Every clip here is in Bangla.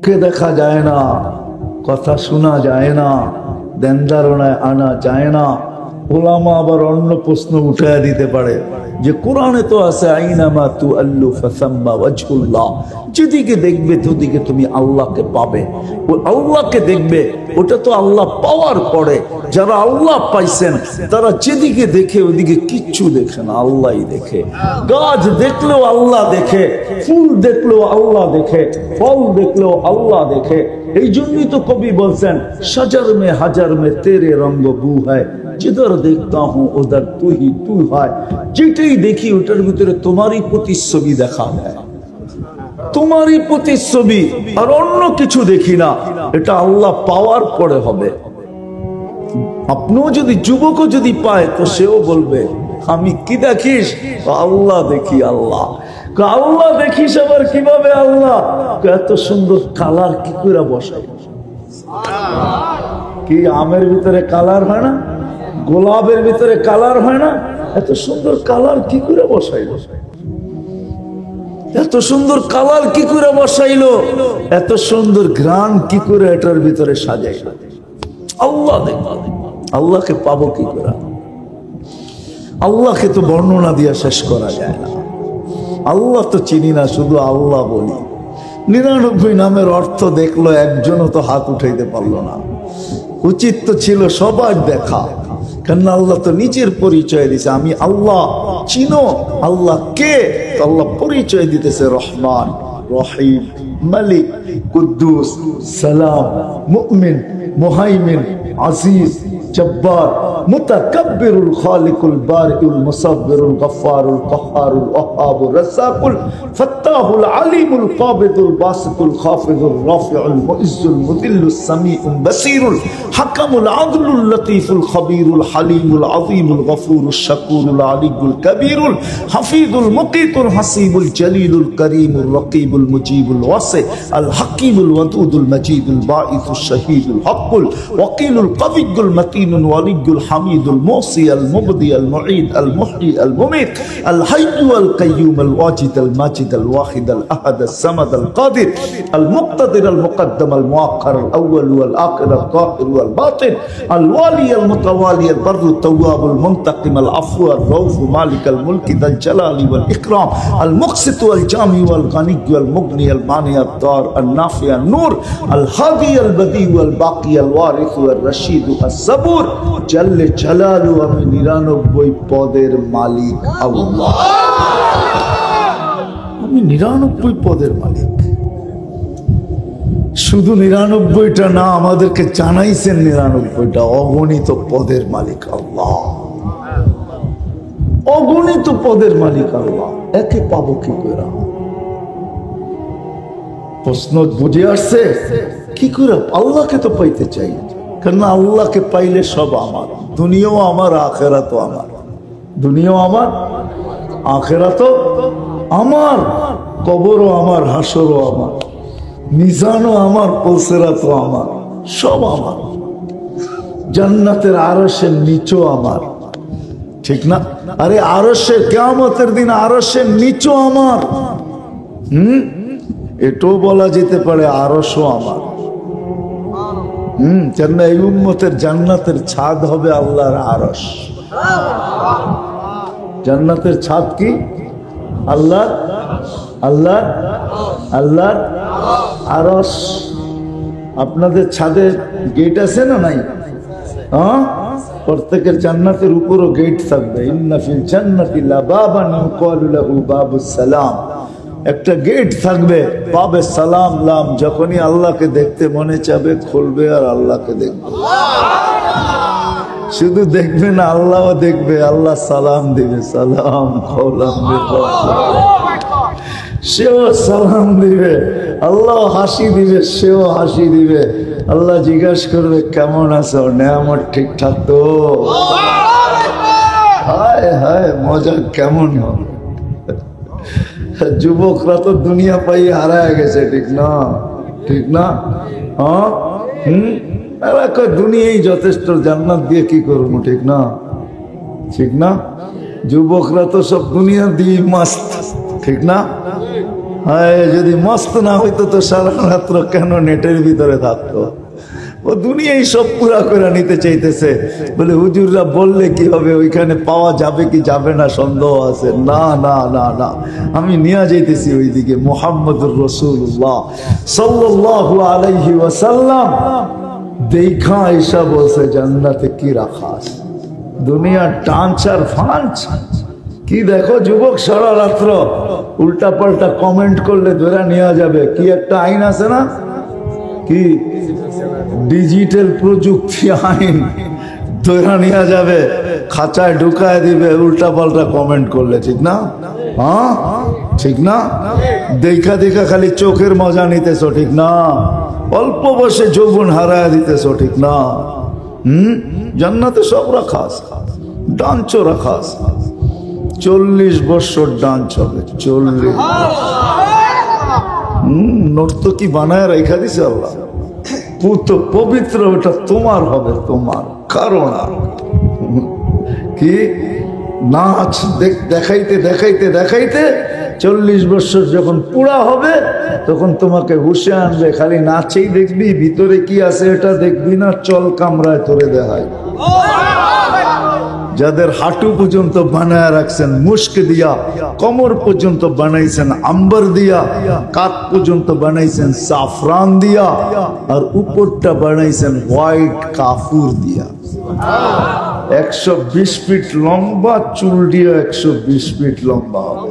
কে দেখা যায় না, কথা শোনা যায় না, ধ্যান ধারণায় আনা যায় না। ওলামা আবার অন্য প্রশ্ন উঠায় দিতে পারে যে কোরআনে তো আছে আইনামা তুআল্লু ফাসাম্মা ওয়াজহুল্লাহ, যেদিকে দেখবে তোদিকে তুমি আল্লাহকে পাবে। ও আল্লাহকে দেখবে, ওটা তো আল্লাহ পাওয়ার পরে। যারা আল্লাহ পাইছেন তারা যেদিকে দেখে ওদিকে কিচ্ছু দেখে না, আল্লাহই দেখে। গাছ দেখলেও আল্লাহ দেখে, ফুল দেখলেও আল্লাহ দেখে, ফল দেখলেও আল্লাহ দেখে। এই জন্যই তো কবি বলছেন সাজার মে হাজার মে তেরে রঙ্গ বু হয়, जिधर देखता हूं उधर तू ही तू है। যেটাই দেখি ওটার ভিতরে তোমারই প্রতিচ্ছবি দেখা যায়, তোমারই প্রতিচ্ছবি, আর অন্য কিছু দেখি না। এটা আল্লাহ পাওয়ার পরে হবে। আপনিও যদি যুবকও যদি পায় তো সেও বলবে আমি কি দেখিস? আল্লাহ দেখি। আল্লাহ আল্লাহ দেখিস আবার কিভাবে? আল্লাহ এত সুন্দর কালার কি করে বসাই? কি আমের ভিতরে কালার হয় না? গোলাপের ভিতরে কালার হয় না? এত সুন্দর কালার কি করে বসাইলো? এত সুন্দর কালার কি করে বসাইলো? এত সুন্দর ঘ্রাণ কি করে এটার ভিতরে সাজাইলো? আল্লাহ দেখো। আল্লাহকে পাবো কি করে? আল্লাহকে তো বর্ণনা দিয়ে শেষ করা যায় না। আল্লাহ তো চিনি না, শুধু আল্লাহ বলি। 99 নামের অর্থ দেখলো, একজনও তো হাত উঠাইতে পারলো না। উচিত তো ছিল সবার দেখা, কারণ আল্লাহ তো নিজের পরিচয় দিছে, আমি আল্লাহ। চিনো আল্লাহ কে? আল্লাহ পরিচয় দিতেছে রহমান, রহিম, মালিক, কুদ্দুস, সালাম, মুমিন, মুহাইমিন, আজিজ, জব্বার, মুতাকাব্বিরুল খালিকুল বারিউল মুসাব্বিরুল গফফারুল কহ্হারুল ওয়াহ্হাবুর রাজ্জাকুল ফাত্তাহুল আলিমুল কাবিদুল বাসিতুল খাফিদুর রাফিউল মুইজ্জুল মুদিল্লুস সামিউল বাসীরুল হাকামুল আদলুল লতীফুল খবীরুল হালিমুল আযীমুল গফুরুশ শাকুরুল আলিয়ুল কবীরুল হাফিজুল মুকিতুল হাসিবুল জলিলুল করিমুর রকিবুল মুজিবুল ওয়াসি আল হাকিমুল ওয়াদুদুল মজিদুল বাঈসুশ শহীদুল হকুল ওয়াকিলুল কবিয়ুল মতিনুল ওয়ালিয়ুল হামিদুল মুসি আল মুবদি আল মুঈদ আল মুহয়ি আল মুমীত আল হাইয়্যু আল কাইয়্যুম আল ওয়াজিদ আল মাজিদ আল ওয়াহিদ আল আহাদ আল সামাদ আল কাদির আল মুক্তাদির আল মুকদ্দম আল মুআক্খার আল আউয়াল ওয়াল আখির আল যাহির ওয়াল বাতিন আল ওয়ালি আল মুতাওয়ালি আল বাররু তাওয়াব আল মুনতাকিম আল আফু আল রাউফ মালিক আল মুলক যাল জালালি ওয়াল ইকরাম আল মুকসিত ওয়াল জামি ওয়াল গানি ওয়াল মুগনি আল মানি আল দার আল নাফি আল নূর আল হাদি আল বদি ওয়াল বাকি আল ওয়ারিস ওয়াল রশিদ আল সাবুর জাল্লে জালালু। আমি 99 পদের মালিক আল্লাহ। আমি 99 পদের মালিক। শুধু 99টা না, আমাদেরকে জানাইছেন 99টা অগণিত পদের মালিক আল্লাহ। অগণিত পদের মালিক আল্লাহ। একে পাবো কি করে? প্রশ্ন বুঝে আসছে কি করে? আল্লাহকে তো পাইতে চাই, কারণ আল্লাহকে পাইলে সব আমার, দুনিয়াও আমার, আখেরাতও আমার। দুনিয়াও আমার, আখেরাতও আমার, কবরও আমার, হাসরও আমার, মিজানও আমার, পৌঁছেরাতও আমার, সব আমার। জান্নাতের আরশের নিচও আমার, ঠিক না? আরে আরশের কিয়ামতের দিন আরশের নিচও আমার। এটাও বলা যেতে পারে আরশও আমার। কেন এই উম্মতের জান্নাতের ছাদ হবে আল্লাহর আরশ। জান্নাতের ছাদ কি? আল্লাহ আল্লাহ আল্লাহর আরশ। আপনাদের ছাদে গেট আছে না নাই? হ্যাঁ, প্রত্যেকের জান্নাতের উপরও গেট থাকবে। ইন্না ফিল জান্নাতি লাবাবান ইউকালু লাহু বাবুস সালাম। একটা গেট থাকবে, বাবে সালাম লাম। যখনই আল্লাহকে দেখতে মনে চাবে খুলবে আর আল্লাহকে দেখবে। শুধু দেখবে না, আল্লাহও দেখবে। আল্লাহ সালাম দিবে, সালাম কওলাম মির সেও সালাম দিবে। আল্লাহ হাসি দিবে, সেও হাসি দিবে। আল্লাহ জিজ্ঞাসা করবে কেমন আছো? নেয়ামত ঠিকঠাক তো? হায় হায়, মজা কেমন হবে? যুবকরা তো দুনিয়া পাই হারায় গেছে, ঠিক না? ঠিক না? হ্যাঁ, এরা কয় দুনিয়াই যথেষ্ট, জান্নাত দিয়ে কি করবো, ঠিক না? ঠিক না? যুবকরা তো সব দুনিয়া দিয়ে মাস্ত, ঠিক না? যদি মস্ত না হইতো তো সারা রাত্র কেন নেটের ভিতরে থাকতো? ও দুনিয়ায় সব পুরা করে নিতে চাইতেছে। বলে হুজুররা বললে কি হবে, ওইখানে পাওয়া যাবে কি যাবে না সন্দেহ আছে। না না না না, আমি নিয়ে যাইতেছি ওইদিকে। মুহাম্মদুর রাসূলুল্লাহ সাল্লাল্লাহু আলাইহি ওয়াসাল্লাম দেখা এসা বলছে জান্নাতে কি রাখা আছে। দুনিয়ার টাঞ্চ আর ফাঞ্চ কি দেখো যুবক, সারা রাত্র উল্টা পাল্টা কমেন্ট করলে ধরে নেওয়া যাবে। কি একটা আইন আছে না, কি ডিজিটাল প্রযুক্তি আইন, ধরে নেওয়া যাবে, খাঁচায় ঢুকায় দিবে উল্টা পাল্টা কমেন্ট করলে। ঠিক না? হ্যাঁ ঠিক না? দেখা দেখা খালি চোখের মজা নিতেছ, ঠিক না? অল্প বসে যৌবন হারায় দিতেছ, ঠিক না? জান্নাতে সব রাখা আছে, ডান্সও রাখা আছে। 40 বছর ডান্স হবে, 40। নর্তকী বানায় রেখা দিছে আল্লাহ, পুত পবিত্র, ওটা তোমার হবে, তোমার। কারণ কি নাচ দেখাইতে দেখাইতে দেখাইতে 40 বছর যখন পুরা হবে তখন তোমাকে হুশে আনবে। খালি নাচেই দেখবি, ভিতরে কি আছে এটা দেখবি না, চল কামরায় তোরে দেখায়। যাদের হাঁটু পর্যন্ত বানায় রাখছেন মুস্ক দিয়া, কোমর পর্যন্ত বানাইছেন আম্বার দিয়া, কাঁধ পর্যন্ত বানাইছেন সাফরান দিয়া, আর উপরটা বানাইছেন হোয়াইট কাফুর দিয়া। 120 ফিট লম্বা, চুল দিয়ে 120 ফিট লম্বা হবে।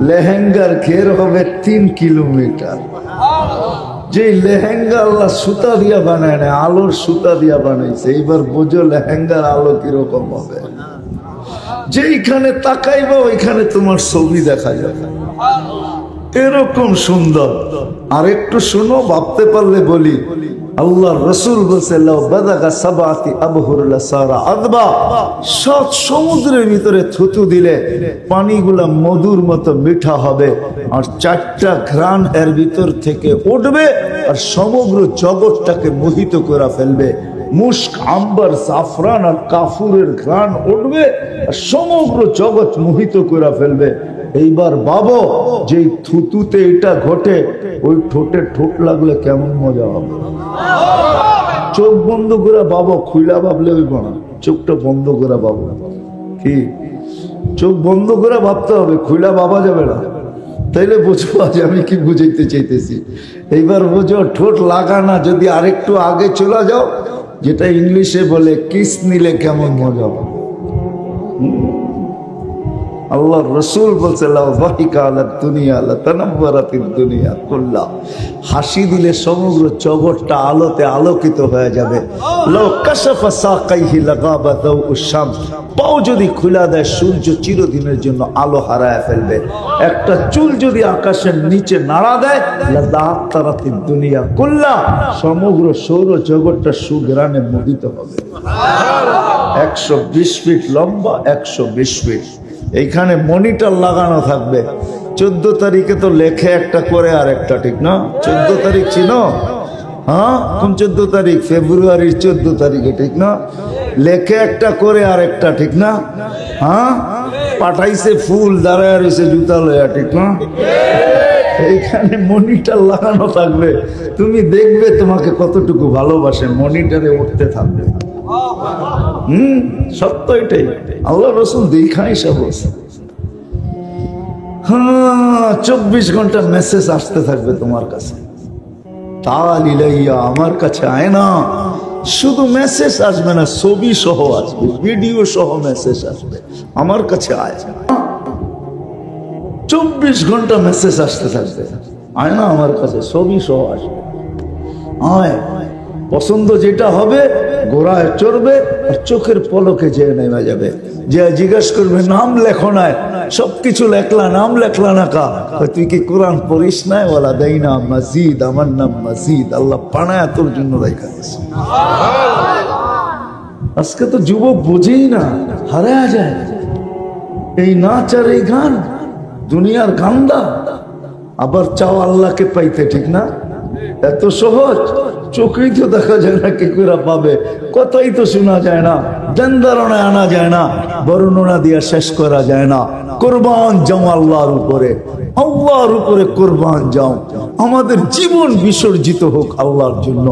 লেহেঙ্গার ঘের হবে 3 কিলোমিটার। যে লেহেঙ্গা আল্লাহ সুতা দিয়া বানায় না, আলোর সুতা দিয়া বানাইছে। এইবার বোঝো লেহেঙ্গার আলো কিরকম হবে। যেইখানে তাকাইবা ওইখানে তোমার ছবি দেখা যাবে, এরকম সুন্দর। আর একটু শুনো, ভাবতে পারলে বলি। আল্লাহ রসুল বলছে সৎ সমুদ্রের ভিতরে থুতু দিলে পানিগুলা মধুর মতো মিঠা হবে, আর 4টা ঘ্রাণ এর ভিতর থেকে উঠবে আর সমগ্র জগৎটাকে মোহিত করে ফেলবে। মুস্ক, আম্বার, জাফরান আর কাফুরের ঘ্রাণ উঠবে আর সমগ্র জগৎ মোহিত করে ফেলবে। এইবার ভাবো, যে থুতুতে এটা ঘটে, ওই ঠোঁটে ঠোঁট লাগলে কেমন মজা হবে। চোখ বন্ধ করে ভাবো, খুইলা ভাবলে হইব না, চোখটা বন্ধ করে ভাবো। কি চোখ বন্ধ করে ভাবতে হবে, খুইলা ভাবা যাবে না। তাইলে বুঝবো আজ আমি কি বুঝাইতে চাইতেছি। এইবার বুঝো, ঠোঁট লাগানা যদি আরেকটু আগে চলে যাও, যেটা ইংলিশে বলে কিস নিলে কেমন মজা হবে। আল্লাহ রসুল বলছে হাসি দিলে সমগ্র জগৎটা আলোতে আলোকিত হয়ে যাবে। পাও যদি খুলা দেয়, সূর্য চিরদিনের জন্য আলো হারায় ফেলবে। একটা চুল যদি আকাশের নিচে নাড়া দেয়, দুনিয়া কুল্লা, সমগ্র সৌর জগৎটা সুঘ্রাণে মোহিত হবে। 120 ফিট লম্বা, 120 ফিট। এইখানে মনিটর লাগানো থাকবে। 14 তারিখে তো লেখে একটা করে আর একটা, ঠিক না? 14 তারিখ ছিল, হ্যাঁ কোন 14 তারিখ? ফেব্রুয়ারির 14 তারিখে, ঠিক না? লেখে একটা করে আর একটা, ঠিক না? হ্যাঁ পাঠাইছে ফুল, দাঁড়ায় রয়েছে জুতা লয়া, ঠিক না? এইখানে মনিটর লাগানো থাকবে। তুমি দেখবে তোমাকে কতটুকু ভালোবাসে, মনিটরে উঠতে থাকবে। সত্য এটাই। আল্লাহ রসুল দেখাই সব। হ্যাঁ 24 ঘন্টা মেসেজ আসতে থাকবে তোমার কাছে। তাল ইলাইয়া, আমার কাছে আয় না। শুধু মেসেজ আসবে না, ছবি সহ আসবে, ভিডিও সহ মেসেজ আসবে, আমার কাছে আয়। 24 ঘন্টা মেসেজ আসতে থাকবে, আয় না আমার কাছে, ছবি সহ আসবে। আয়, পছন্দ যেটা হবে ঘোড়ায় চড়বে আর চোখের পলকে যেয়ে নেমে যাবে। যে জিজ্ঞেস করবে নাম লেখো নাই, সবকিছু লেখলা, নাম লেখলা না কা? তুই কি কোরআন পড়িস নাই? ওয়ালা দেই না মসজিদ, আমার নাম মসজিদ, আল্লাহ পানায় তোর জন্য রেখা দিয়েছে। আজকে তো যুবক বুঝেই না, হারায় যায়। এই নাচ আর এই গান দুনিয়ার গান্দা, আবার চাও আল্লাহকে পাইতে, ঠিক না? এত সহজ, চোখেই তো দেখা যায় না, কি করে পাবে? কথাই তো শোনা যায় না, ধারণায় আনা যায় না, বর্ণনা দিয়া শেষ করা যায় না। কোরবান যাও আল্লাহর উপরে, আল্লাহর উপরে কোরবান যাও, আমাদের জীবন বিসর্জিত হোক আল্লাহর জন্য।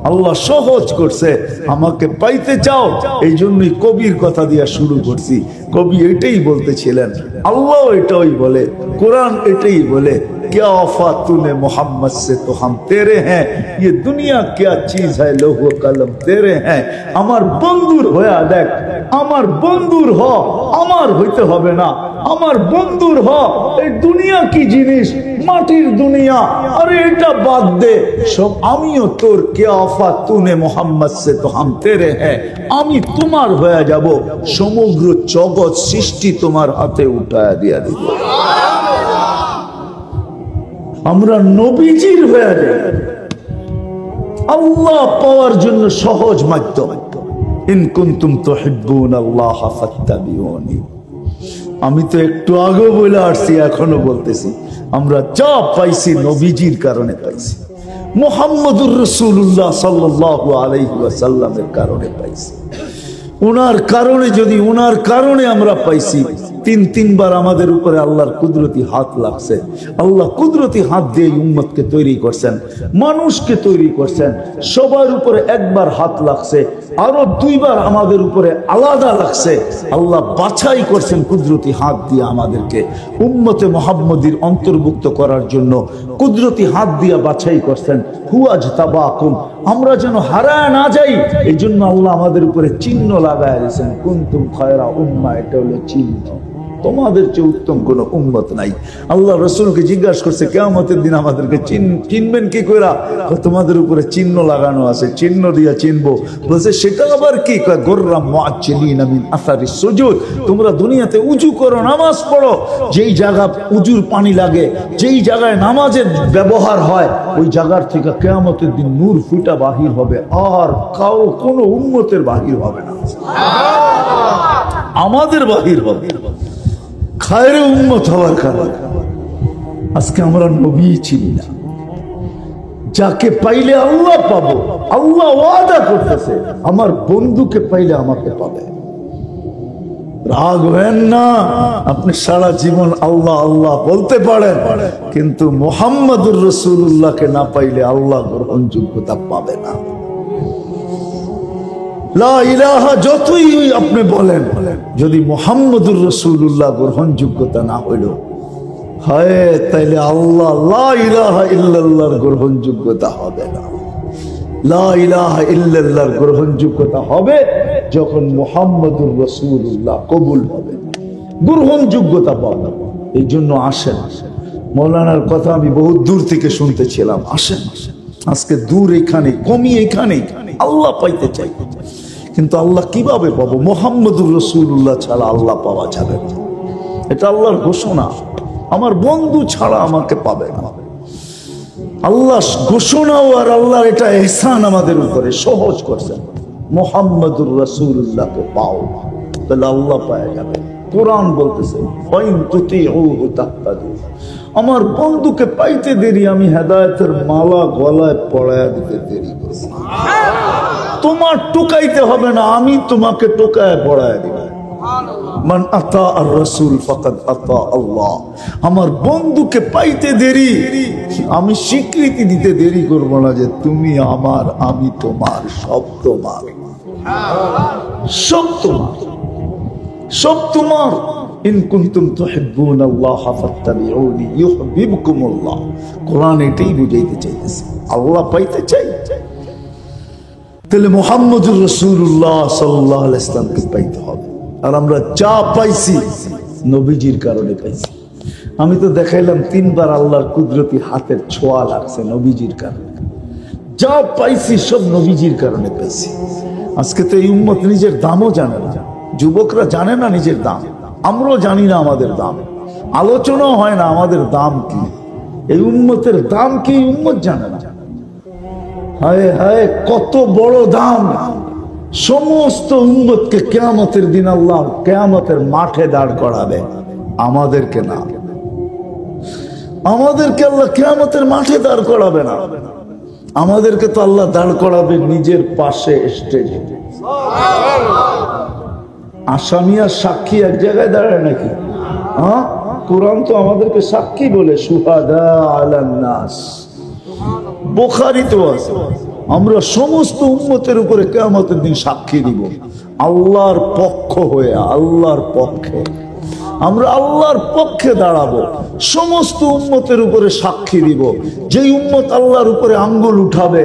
আল্লাহ সহজ করছে, আমাকে পাইতে চাও, এই জন্যই কবির কথা দিয়া শুরু করছি। কবি এটাই বলতেছিলেন, আল্লাহ এটাই বলে, কোরআন এটাই বলে, क्या वफा तूने मोहम्मद से तो हम तेरे हैं, ये दुनिया क्या चीज है लोहो कलम तेरे हैं। আমার বন্ধুর হয়ে দেখ, আমার বন্ধুর হ, আমার হইতে হবে না, আমার বন্ধুর হ। এই দুনিয়া কি জিনিস, মাটির দুনিয়া, আরে এটা বাদ দে সব, আমিও তোর। क्या वफा तूने मोहम्मद से तो हम तेरे हैं, আমি তোমার হয়ে যাব, সমগ্র জগৎ সৃষ্টি তোমার হাতে উঠায়া দিয়া দিব। আমরা নবীজির হয়ে যাই, আল্লাহ পাওয়ার জন্য সহজ মাধ্যম। ইন কুনতুম তুহিব্বুনাল্লাহ ফাত্তাবিউনি। আমি তো একটু আগে বলে আসছি, এখনো বলতেছি, আমরা যা পাইছি নবীজির কারণে পাইছি, মুহাম্মদুর রাসূলুল্লাহ সাল্লাল্লাহু আলাইহি ওয়াসাল্লামের কারণে পাইছি। ওনার কারণে, যদি ওনার কারণে আমরা পাইছি, তিনবার আমাদের উপরে আল্লাহর কুদরতি হাত লাগছে। আল্লাহ কুদরতি হাত দিয়ে উম্মতকে তৈরি করছেন, মানুষকে তৈরি করছেন। সবার উপরে একবার হাত লাগছে, আরো দুইবার আমাদের উপরে আলাদা লাগছে। আল্লাহ বাছাই করছেন কুদরতি হাত দিয়ে আমাদেরকে উম্মতে মুহাম্মদীর অন্তর্ভুক্ত করার জন্য, কুদরতি হাত দিয়ে বাছাই করছেন। হুয়াজতাবাকুম, আমরা যেন হারায় না যাই, এই জন্য আল্লাহ আমাদের উপরে চিহ্ন লাগায় দিয়েছেন, কুনতুম খায়রা উম্মাহ, এটা হলো চিহ্ন। তোমাদের চেয়ে উত্তম কোন উম্মত নাই। আল্লাহ রাসূলকে জিজ্ঞাসা করছে, কিয়ামতের দিন আমাদেরকে চিনবেন কি কইরা? তোমাদের উপরে চিহ্ন লাগানো আছে, চিহ্ন দিয়া চিনবো। বলছে সেটা আবার কি? কয় গুররাম মুআজ্জিলিনা মিন আসারিস সুজুদ। তোমরা দুনিয়াতে উজু করো, নামাজ পড়ো, যেই জায়গা উজুর পানি লাগে, যেই জায়গায় নামাজের ব্যবহার হয়, ওই জায়গার থেকে কিয়ামতের দিন নূর ফুটা বাহির হবে, আর কোনো উম্মতের বাহির হবে না, আমাদের বাহির হবে। খায়রে উম্মত হওয়ার কারণে আজকে আমরা নবী চিনি না। যাকে পাইলে আল্লাহ পাবো, আল্লাহ ওয়াদা করতেছে, আমার বন্ধুকে পাইলে আমাকে পাবে। রাগ হবেন না, আপনি সারা জীবন আল্লাহ আল্লাহ বলতে পারেন, কিন্তু মুহাম্মদুর রাসূলুল্লাহকে না পাইলে আল্লাহ গ্রহণযোগ্যতা পাবে না। লা ইলাহা যতই আপনি বলেন, যদি মুহাম্মদুর রাসূলুল্লাহ গ্রহণযোগ্যতা না হইল, হায় তাইলে আল্লাহ লা ইলাহা ইল্লাল্লাহর গ্রহণযোগ্যতা হবে না। লা ইলাহা ইল্লাল্লাহর গ্রহণযোগ্যতা হবে যখন মুহাম্মদুর রাসূলুল্লাহ কবুল হবে, গ্রহণযোগ্যতা পাবে। এই জন্য আসেন, মৌলানার কথা আমি বহুত দূর থেকে শুনতেছিলাম, আসেন আজকে দূর এখানে, কমি এখানে, আল্লাহ পাইতে চাই। কিন্তু আল্লাহ কিভাবে পাবো? মুহাম্মদুর রাসূলুল্লাহ ছাড়া আল্লাহ পাওয়া যাবে না, এটা আল্লাহর ঘোষণা। আমার বন্ধু ছাড়া আমাকে পাবে না, আল্লাহ ঘোষণাও। আর আল্লাহর এটা ইহসান আমাদের উপরে, সহজ করছেন। মুহাম্মদুর রাসূলুল্লাহকে পাও, তাহলে আল্লাহ পাওয়া যাবে। কোরআন বলতেছে, ফাইন তুতিউহু তাহতাদু। আমার বন্ধুকে পাইতে দেরি, আমি হেদায়েতের মালা গলায় পরায়া দিতে দেরি করছি। তোমার টোকাইতে হবে না, আমি তোমাকে টোকায় পরায়া দিব। মান আতা আর রাসূল ফাকাদ আতা আল্লাহ। আমার বন্ধুকে পাইতে দেরি, আমি স্বীকৃতি দিতে দেরি করব না যে তুমি আমার, আমি তোমার, সব তোমার, সব তোমার, সব তোমার। ইন কুনতুম তুহিব্বুনাল্লাহ ফাত্তাবিউনি ইউহিব্বুকুমুল্লাহ। কোরআন এটাই বুঝাইতে চাইতেছে, আল্লাহ পাইতে চাই, তাহলে মুহাম্মদুর রাসূলুল্লাহ সাল্লাল্লাহু আলাইহি ওয়াসাল্লামকে পাইতে হবে। আর আমরা যা পাইছি নবীজির কারণে পাইছি। আমি তো দেখাইলাম তিনবার আল্লাহর কুদরতি হাতের ছোঁয়া লাগছে নবীজির কারণে। যা পাইছি সব নবীজির কারণে পাইছি। আজকে তো এই উম্মত নিজের দামও জানে না, যুবকরা জানে না নিজের দাম, আমরাও জানি না আমাদের দাম, আলোচনাও হয় না আমাদের দাম কি, এই উম্মতের দাম কি উম্মত জানে না। হায় হায় কত বড় দাম! সমস্ত উম্মতকে কিয়ামতের দিন আল্লাহ কিয়ামতের মাঠে দাঁড় করাবে, আমাদেরকে না। আমাদেরকে আল্লাহ কিয়ামতের মাঠে দাঁড় করাবে না, আমাদেরকে তো আল্লাহ দাঁড় করাবে নিজের পাশে স্টেজে। আসামি আর সাক্ষী এক জায়গায় দাঁড়ায় নাকি? হ্যাঁ, কোরআন তো আমাদেরকে সাক্ষী বলে, শুহাদা আলান নাস, বুখারীতে আছে, আমরা সমস্ত উম্মতের উপরে কিয়ামতের দিন সাক্ষী দিব আল্লাহর পক্ষ হয়ে, আল্লাহর পক্ষে। আমরা আল্লাহর পক্ষে দাঁড়াবো, সমস্ত উম্মতের উপরে সাক্ষী দিব। যেই উম্মত আল্লাহর উপরে আঙ্গুল উঠাবে,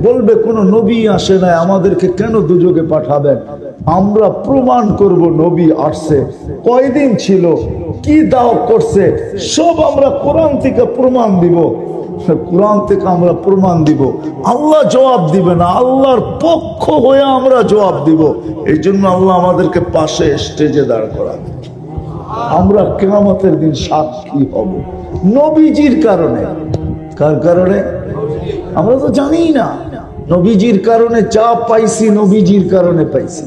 বলবে কোন নবী আসে নাই, আমাদেরকে কেন দুযোগে পাঠাবেন, আমরা প্রমাণ করব নবী আসছে, কয়দিন ছিল, কি দাওয়াত করছে, সব আমরা কোরআন থেকে প্রমাণ দিব। কোরআন থেকে আমরা প্রমাণ দিব, আল্লাহ জবাব দিবে না, আল্লাহর পক্ষ হয়ে আমরা জবাব দিব। এই জন্য আল্লাহ আমাদেরকে পাশে স্টেজে দাঁড় করাবে, আমরা কিয়ামতের দিন সাক্ষী হব নবীজির কারণে। কার কারণে? আমরা তো জানি না, নবীজির কারণে যা পাইছি নবীজির কারণে পাইছি।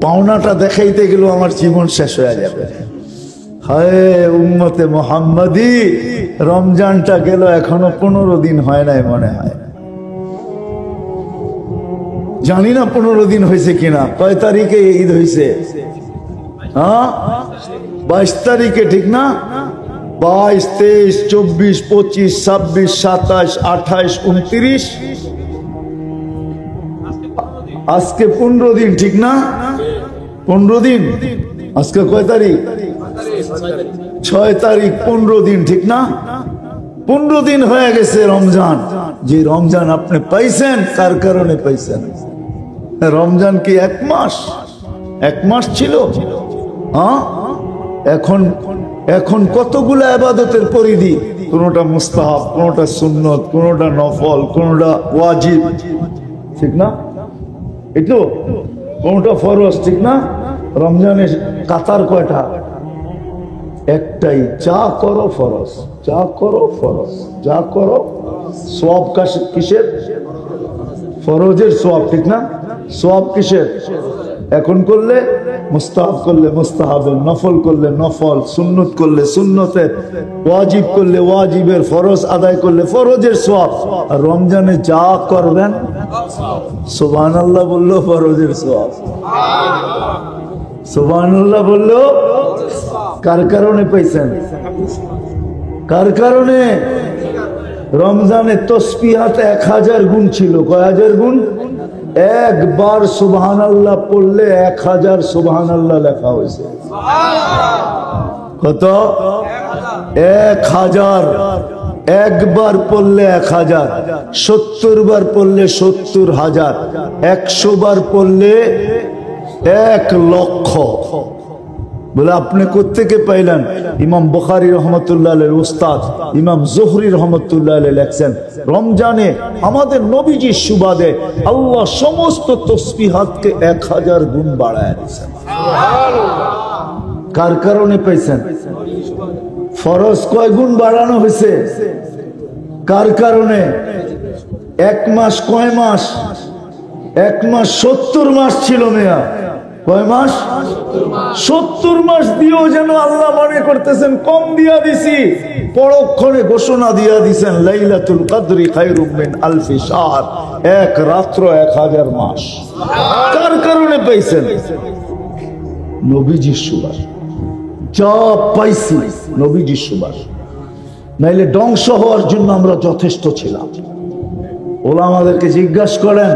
পাওনাটা দেখাইতে গেলেও আমার জীবন শেষ হয়ে যাবে। হায় উম্মতে মুহাম্মাদি, রমজানটা গেল, এখনো 15 দিন হয় নাই মনে হয়, জানি না 15 দিন হয়েছে কিনা। কয় তারিখে ঈদ হয়েছে? 22 তারিখে, ঠিক না? 22, 23, 24, 25, 26, 27, 28, 29, আজকে 15 দিন, ঠিক না? 15 দিন। আজকে কয় তারিখ? 6 তারিখ। 15 দিন, ঠিক না? 15 দিন হয়ে গেছে রমজান। যে রমজান আপনি পাইছেন, কার কারণে পাইছেন? রমজান কি 1 মাস? 1 মাস ছিল? এখন কতগুলো ইবাদতের পরিধি, কোনটা মুস্তাহাব, কোনটা সুন্নত, কোনটা নফল, কোনটা ওয়াজিব, ঠিক না? একটু কোনটা ফরজ, ঠিক না? রমজানের কাতার কয়টা? একটাই, যা করো ফরজ, যা করো ফরজ, যা করো সওয়াব। কিসের? ফরজের সওয়াব, ঠিক না? সওয়াব কিসের? এখন করলে মুস্তাহাব, করলে মুস্তাহাবের, নফল করলে নফল, সুন্নত করলে সুন্নতের, ওয়াজিব করলে ওয়াজিবের, ফরজ আদায় করলে ফরজের সওয়াব। আর রমজানে যা করবেন, সুবহানাল্লাহ বললো ফরজের সওয়াব, সুবহানাল্লাহ বললো। কার কারণে পাইছেন? কার কারণে? রমজানে তসবিহাতে 1000 গুণ ছিল। কয় হাজার গুণ? একবার সুবহানাল্লাহ পড়লে 1000 সুবহানাল্লাহ লেখা হয়েছে। কত? 1000। একবার পড়লে 1000, 70 বার পড়লে 70,000, 100 বার পড়লে 1,00,000। বলে আপনি কোত্থেকে পাইলেন? ইমাম বুখারী রহমতুল্লাহ আলাইহির উস্তাদ ইমাম জোহরি রহমতুল্লাহ আলাইহি লেখছেন, রমজানে আমাদের নবীজির সুবাদে আল্লাহ সমস্ত তসবিহাতকে 1000 গুণ বাড়ায় দিয়েছেন। কার কারণে পাইছেন? ফরজ কয় গুণ বাড়ানো হয়েছে? কার কারণে? 1 মাস কয় মাস? 1 মাস 70 মাস ছিল মেয়া। কয় মাস? 70 মাস দিয়েও যেন আল্লাহ মনে করতেছেন কম দিয়া দিছি। পরক্ষণে ঘোষণা দিয়া দিছেন লাইলাতুল কদরি খায়রুম মিন আলফি শাহর, 1 রাত্র 1000 মাস। কার কারণে পাইছেন? নবীজির সুবাস। যা পাইছি নবীজির সুবাস, নাইলে ধ্বংস হওয়ার জন্য আমরা যথেষ্ট ছিলাম। ওলামাদেরকে জিজ্ঞাসা করেন,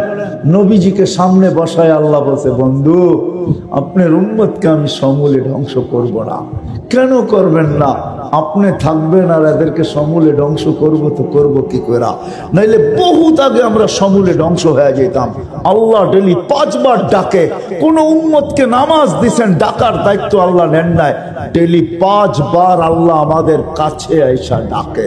নবীজিকে সামনে বসায় আল্লাহ বলছে, বন্ধু আপনার উম্মতকে আমি সমূলে ধ্বংস করব না। কেন করবেন না? আপনি থাকবেন আর এদেরকে সমূলে ধ্বংস করব তো করব কি করে? নাইলে বহুত আগে আমরা সমূলে ধ্বংস হয়ে যেতাম। আল্লাহ ডেলি 5 বার ডাকে। কোন উম্মতকে নামাজ দিছেন, ডাকার দায়িত্ব আল্লাহ নেন নাই। ডেলি 5 বার আল্লাহ আমাদের কাছে আইসা ডাকে।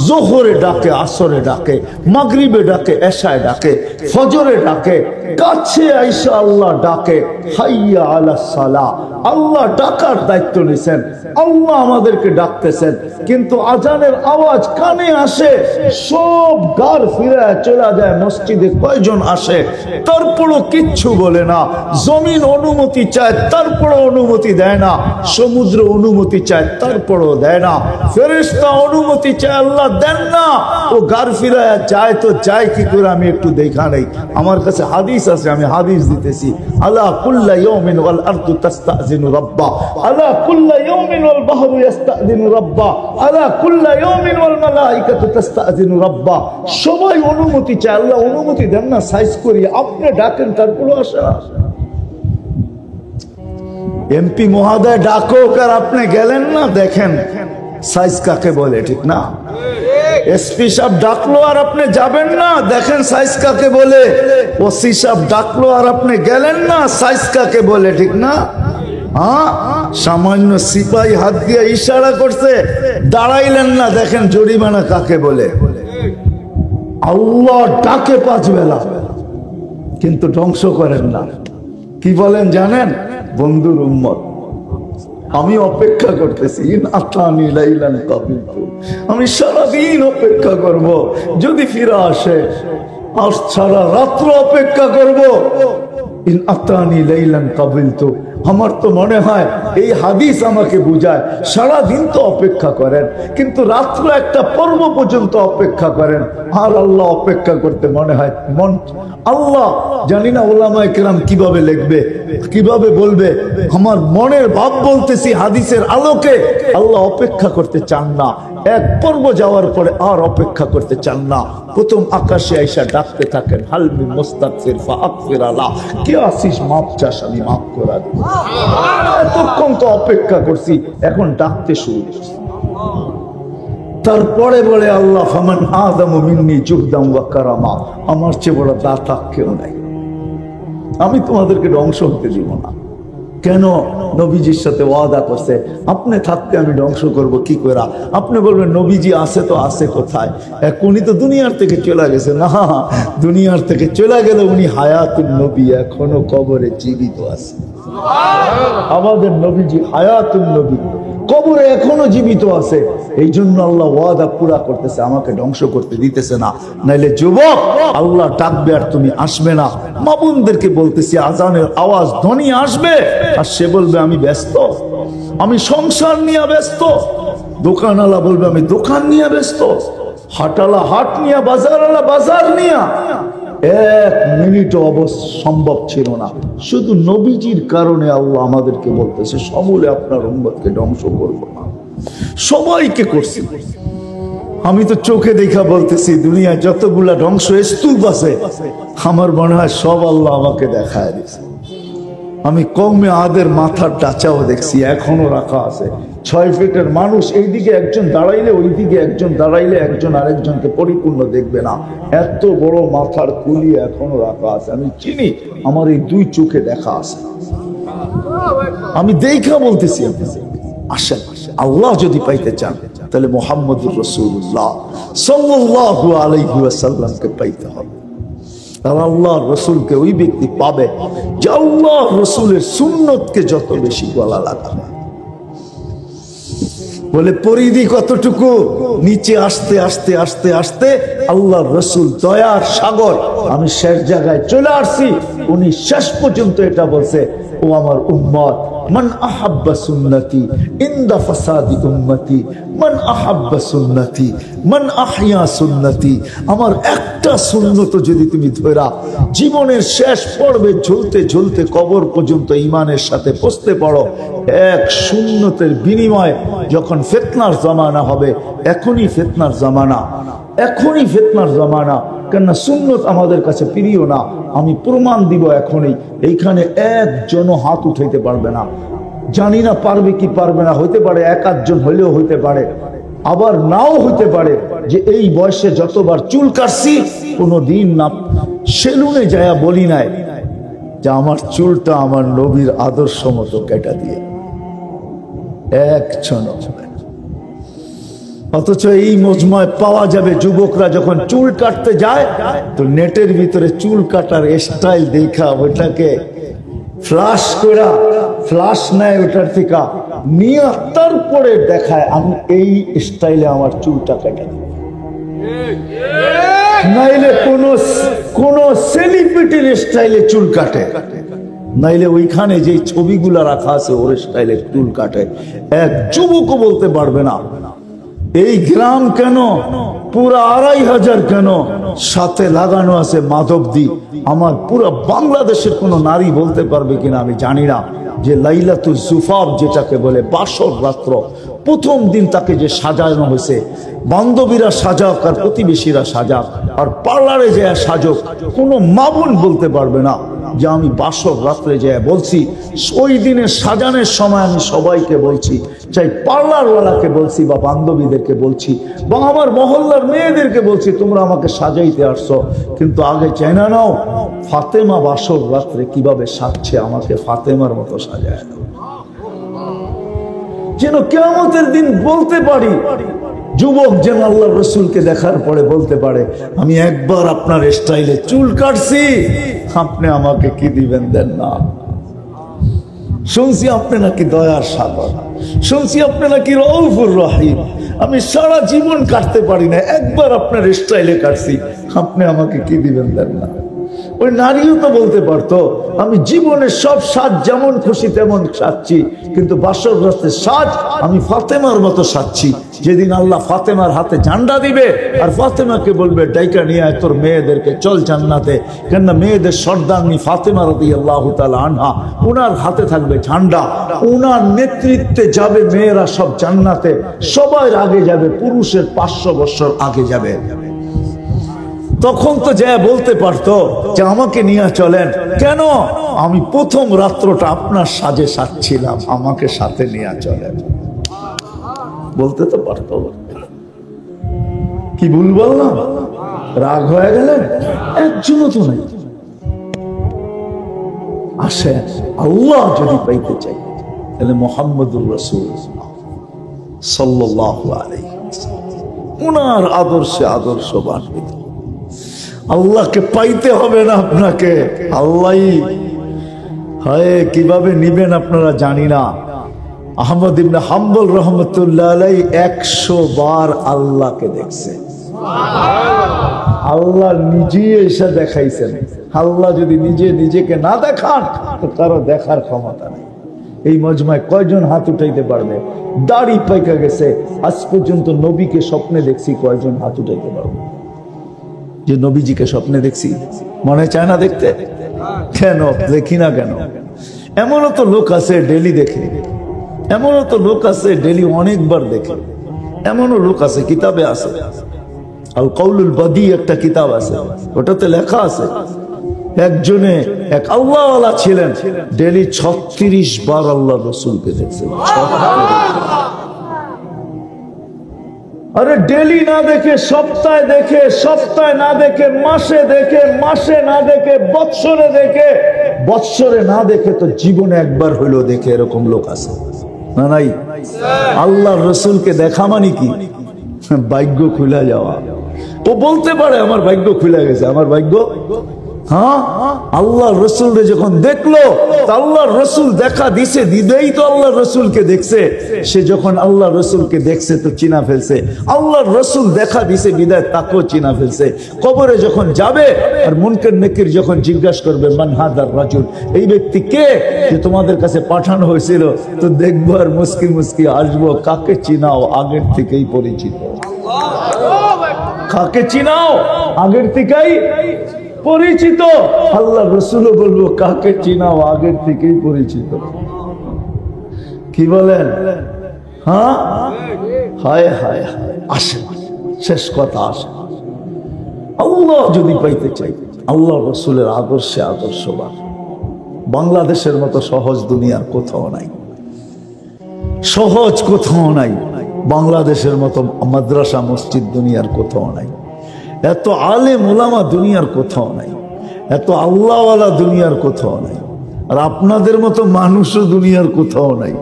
জোহরে ডাকে, আসরে ডাকে, মাগরিবে ডাকে, এশায় ডাকে, ফজরে ডাকে, কাছে আইসা আল্লাহ ডাকে, হাইয়া আলাস সালাহ। আল্লাহ ডাকার দায়িত্ব নিছেন, আল্লাহ আমাদেরকে ডাকতেছেন। কিন্তু আজানের আওয়াজ কানে আসে, সব গার ফিরে চলে যায় মসজিদে। কয়জন আসে? তারপরও কিচ্ছু বলে না। জমিন অনুমতি চায়, তারপরও অনুমতি দেয় না। সমুদ্র অনুমতি চায়, তারপরও দেয় না। ফেরেশতা অনুমতি চায়, আল্লাহ দেন না। ও গার ফিরে যায় তো যায় কি করে? আমি একটু দেখা নেই, আমার কাছে হাদিস আছে, আমি হাদিস দিতেছি। আলা কুল্লা ইয়াউমিন ওয়াল আরদু তাস্তাযিন ইস্তাযিনু রাব্বা আলা কুল্লা ইয়াউমিন ওয়াল বাহরু ইস্তাযিনু রাব্বা আলা কুল্লা ইয়াউমিন ওয়াল মালাইকাতু তাস্তাযিনু রাব্বা। সবাই অনুমতি চায়, আল্লাহ অনুমতি দেন না সাইজ করি, আপনি ডাকেন তারপরে আসে। এমপি মহোদয় ডাকুক আর আপনি গেলেন না, দেখেন সাইজ কাকে বলে, ঠিক না? এসপি সাহেব ডাকলো আর আপনি যাবেন না, দেখেন সাইজ কাকে বলে। ওসি সাহেব ডাকলো আর আপনি গেলেন না, সাইজ কাকে বলে, ঠিক না? হ্যাঁ, সামান্য সিপাহী হাত দিয়ে ইশারা করছে, দাঁড়াইলেন না, দেখেন জরিমানা কাকে বলে। আল্লাহ ডাকে 5 বেলা, কিন্তু ধ্বংস করেন না। কি বলেন জানেন? বন্ধুর উম্মত, আমি অপেক্ষা করতেছি, আমি সারাদিন অপেক্ষা করব, যদি ফিরে আসে, আর সারা রাত্র অপেক্ষা করব। ইন আতানি লাইলান কাবিলতু। আমার তো মনে হয় এই হাদিস আমাকে বুঝায়, সারাদিন তো অপেক্ষা করেন, কিন্তু রাত্র একটা পর্ব পর্যন্ত অপেক্ষা করেন। আর আল্লাহ অপেক্ষা করতে মনে হয় মন, আল্লাহ জানি না ওলামায়ে কেরাম কিভাবে লিখবে, কিভাবে বলবে, আমার মনের ভাব বলতেছি হাদিসের আলোকে, আল্লাহ অপেক্ষা করতে চান না। এক পর্ব যাওয়ার পরে আর অপেক্ষা করতে চান না। প্রথম আকাশে আইসা ডাকতে থাকেন, হালমি মুস্তাগফির ফাগফির আলা, কে আসিস মাপ চাস, আমি মাফ করে দেব। এতক্ষণ তো অপেক্ষা করছি, এখন ডাকতে শুরু করছি। তারপরে বলে আল্লাহ, ফামান আযামু মিন্নি জুহদাম ওয়া কারামা, আমার চেয়ে বড় দাতা কেউ নাই, আমি তোমাদেরকে ধ্বংস হতে দিব না। কেন? নবীজির সাথে ওয়াদা করছে, আপনি থাকতে আমি ধ্বংস করব কি করে? আপনি বলবেন নবীজি আছে, তো আছে কোথায়? উনি তো দুনিয়ার থেকে চলে গেছে। না, দুনিয়ার থেকে চলে গেলে উনি হায়াতুন নবী, এখনো কবরে জীবিত আছে। আমাদের নবীজি হায়াতুন নবী, কবরে এখনো জীবিত আছে। এই জন্য আল্লাহ ওয়াদা পুরা করতেছে, আমাকে ধ্বংস করতে দিতেছে না। নাইলে যুবক, আল্লাহ ডাকবে আর তুমি আসবে না। মা বোনদেরকে বলতেছি, আজানের আওয়াজ ধ্বনি আসবে, আর সে বলবে আমি ব্যস্ত, আমি সংসার নিয়ে ব্যস্ত। দোকানওয়ালা বলবে আমি দোকান নিয়ে ব্যস্ত, হাটালা হাট নিয়ে, বাজারওয়ালা বাজার নিয়ে। 1 মিনিটও সম্ভব ছিল না। শুধু নবীজির কারণে আল্লাহ আমাদেরকে বলতেছে, সমূলে আপনার উম্মতকে ধ্বংস করব না। সবাইকে করছি, আমি তো চোখে দেখা বলতেছি, দুনিয়ায় যতগুলা ধ্বংস স্তূপ আছে, আমার মনে হয় সব আল্লাহ আমাকে দেখায় দিয়েছে। আমি কওমে আদের মাথার টাচাও দেখছি, এখনো রাখা আছে। 6 ফিটের মানুষ, এইদিকে একজন দাঁড়াইলে, ওইদিকে একজন দাঁড়াইলে, একজন আরেকজনকে পরিপূর্ণ দেখবে না। এত বড় মাথার কুলি এখনো রাখা আছে, আমি চিনি, আমার এই 2 চোখে দেখা আছে। আমি দেখা বলতেছি, আসেন, আল্লাহ যদি পাইতে চান তাহলে মুহাম্মদুর রাসূলুল্লাহ সাল্লাল্লাহু আলাইহি ওয়াসাল্লামকে পাইতে হবে। আর আল্লাহর রাসূলকে ওই ব্যক্তি পাবে যে আল্লাহর রাসূলের সুন্নতকে যত বেশি গলা লাগাবে। বলে পরিধি কতটুকু? নিচে আসতে আসতে আসতে আসতে আল্লাহর রাসূল দয়ার সাগর, আমি শেষ জায়গায় চলে আসছি। উনি শেষ পর্যন্ত এটা বলছে, ও আমার উম্মত, মান আহাব্বা সুন্নতি ইনদা ফাসাদি উম্মতি, মান আহাব্বা সুন্নতি মান আহইয়া সুন্নতি। আমার একটা সুন্নত যদি তুমি ধরা জীবনের শেষ পর্বে ঝুলতে ঝুলতে কবর পর্যন্ত ঈমানের সাথে পৌঁছতে পারো, এক সুন্নতের বিনিময়ে যখন ফিতনার জামানা হবে, এখনই ফিতনার জামানা, এখনই ফিতনার জামানা। কেননা সুন্নত আমাদের কাছে প্রিয় না, আমি প্রমাণ দিব এখনই। এইখানে একজনও হাত উঠাইতে পারবে না, জানি না পারবে কি পারবে না, হইতে পারে 1-8 জন হইলেও হইতে পারে, আবার নাও হইতে পারে। যে এই বয়সে যতবার চুল কাটছি, কোনোদিন না সেলুনে যায়া বলি নাই যে আমার চুলটা আমার নবীর আদর্শ মতো কেটে দিয়ে, একজন। অথচ এই মজমায় পাওয়া যাবে যুবকরা যখন চুল কাটতে যায়, তো নেটের ভিতরে চুল কাটার স্টাইল দেখা ওটাকে ফ্লাশ করা, ফ্লাশ নেয় ওটার থেকে নিয়ে, তারপরে দেখায় আমি এই স্টাইলে আমার চুলটা কেটে দেব। নাইলে কোন সেলিব্রিটির স্টাইলে চুল কাটে, নাইলে ওইখানে যে ছবিগুলা রাখা আছে ওর স্টাইলে চুল কাটে। এক যুবকও বলতে পারবে না এই গ্রাম কেন, পুরা 2500 কেন, সাথে লাগানো আছে মাধবদী। আমার পুরো বাংলাদেশের কোন নারী বলতে পারবে কিনা আমি জানি না, যে লাইলাতুল জুফাফ যেটাকে বলে বাসর রাত্র, প্রথম দিন তাকে যে সাজানো হয়েছে, বান্ধবীরা সাজাক আর প্রতিবেশীরা সাজাক আর পার্লারে যে সাজক, কোনো মা বোন বলতে পারবে না যে আমি বাসর রাত্রে যে বলছি। ওই দিনের সাজানোর সময় আমি সবাইকে বলছি, চাই পার্লারওয়ালাকে বলছি বা বান্ধবীদেরকে বলছি বা আমার মহল্লার মেয়েদেরকে বলছি, তোমরা আমাকে সাজাইতে আসছো, কিন্তু আগে চাইনা নাও ফাতেমা বাসর রাত্রে কিভাবে সাজছে, আমাকে ফাতেমার মতো সাজায় দাও, যেন কিয়ামতের দিন বলতে পারি, যুবক যেন আল্লাহ রসুলকে দেখার পরে বলতে পারে, আমি একবার আপনার স্টাইলে চুল কাটছি, আপনি আমাকে কি দিবেন দেন না। শুনছি আপনি নাকি দয়ার সাগর, শুনছি আপনি নাকি রউফুর রহিম, আমি সারা জীবন কাটতে পারি না, একবার আপনার স্টাইলে কাটছি, আপনি আমাকে কি দিবেন দেন না। ওই নারীও তো বলতে পারতো, আমি জীবনের সব সাজ যেমন খুশি তেমন সাজছি, কিন্তু বাসর রাতে সাজ আমি ফাতেমার মতো সাজছি। যেদিন আল্লাহ ফাতেমার হাতে ঝান্ডা দিবে আর ফাতেমাকে বলবে ডাইকা নিয়ে আয় তোর মেয়েদেরকে, চল জান্নাতে, কেননা মেয়েদের সর্দারনি ফাতেমা রাদিয়াল্লাহু তাআলা আনহা, ওনার হাতে থাকবে ঝান্ডা, ওনার নেতৃত্বে যাবে মেয়েরা সব জান্নাতে, সবার আগে যাবে, পুরুষের 500 বছর আগে যাবে। তখন তো যা বলতে পারতো যে আমাকে নিয়ে চলেন, কেন আমি প্রথম রাত্রটা আপনার সাজে সাজছিলাম, আমাকে সাথে নিয়ে চলেন, বলতে তো পারতো। কি ভুল বললাম? রাগ হয়ে গেলেন? একজনও তো নাই। আসে আল্লাহ যদি পাইতে চাই তাহলে মুহাম্মদুর রাসূল সাল্লাল্লাহু আলাইহি ওয়াসাল্লাম ওনার আদর্শে আদর্শবান হইতে, আল্লাহকে পাইতে হবে না আপনাকে, আল্লাহই হয় কিভাবে নিবেন আপনারা জানি না। আহমদ ইবনে হাম্বল রহমতুল্লাহ আলাইহি 100 বার আল্লাহকে দেখছে, আল্লাহ নিজেই এসে দেখাইছেন। আল্লাহ যদি নিজে নিজেকে না দেখান তো কারো দেখার ক্ষমতা নেই। এই মজমায় কয়জন হাত উঠাইতে পারবে? দাড়ি পাইকা গেছে, আজ পর্যন্ত নবীকে স্বপ্নে দেখছি, কয়জন হাত উঠাইতে পারবে যে নবীজিকে স্বপ্নে দেখছি? মনে চায় না দেখতে? কেন দেখি না কেন? এমনও তো লোক আছে ডেলি দেখে, এমনও তো লোক আছে ডেলি অনেকবার দেখে, এমনও লোক আছে, কিতাবে আছে, আল কাউলুল বাদি একটা কিতাব আছে, ওটাতে লেখা আছে একজনে এক আল্লাহওয়ালা ছিলেন, ডেলি 36 বার আল্লাহ রসুলকে দেখছেন। আরে ডেলি না দেখে সপ্তাহে দেখে, সপ্তাহে না দেখে মাসে দেখে, মাসে না দেখে বৎসরে দেখে, বৎসরে না দেখে তো জীবনে একবার হইলো দেখে, এরকম লোক আছে না নাই? আল্লাহ রসুলকে দেখা মানে কি? ভাগ্য খুলে যাওয়া। ও বলতে পারে আমার ভাগ্য খুলে গেছে, আমার ভাগ্য, হ্যাঁ, আল্লাহ রসুল যখন দেখলো, আল্লাহ রসুল দেখা দিছে, দিদেই তো আল্লাহ রসুলকে দেখছে। সে যখন আল্লাহ রসুলকে দেখছে তো চিনা ফেলছে, আল্লাহ রসুল দেখা দিছে বিদায় তাকেও চিনা ফেলছে। কবরে যখন যাবে আর মুনকার নেকির যখন জিজ্ঞাসা করবে মান হাদার রাজুল, এই ব্যক্তি কে যে তোমাদের কাছে পাঠানো হয়েছিল, তো দেখবো আর মুস্কি মুস্কি আসবো, কাকে চিনাও আগের থেকেই পরিচিত, কাকে চিনাও আগের থেকেই পরিচিত। আল্লাহ রসুলও বলবো কাকে চিনাও আগের থেকেই পরিচিত। কি বলেন? হ্যাঁ, হায় হায় হায়, আসে শেষ কথা, আসে আল্লাহ যদি পাইতে চাই, আল্লাহ রসুলের আদর্শে আদর্শবান। বাংলাদেশের মতো সহজ দুনিয়ার কোথাও নাই, সহজ কোথাও নাই। বাংলাদেশের মতো মাদ্রাসা মসজিদ দুনিয়ার কোথাও নাই, এত আলেম ওলামা দুনিয়ার কোথাও নাই, এত আল্লাহওয়ালা দুনিয়ার কোথাও নাই, আর আপনাদের মতো মানুষও দুনিয়ার কোথাও নাই।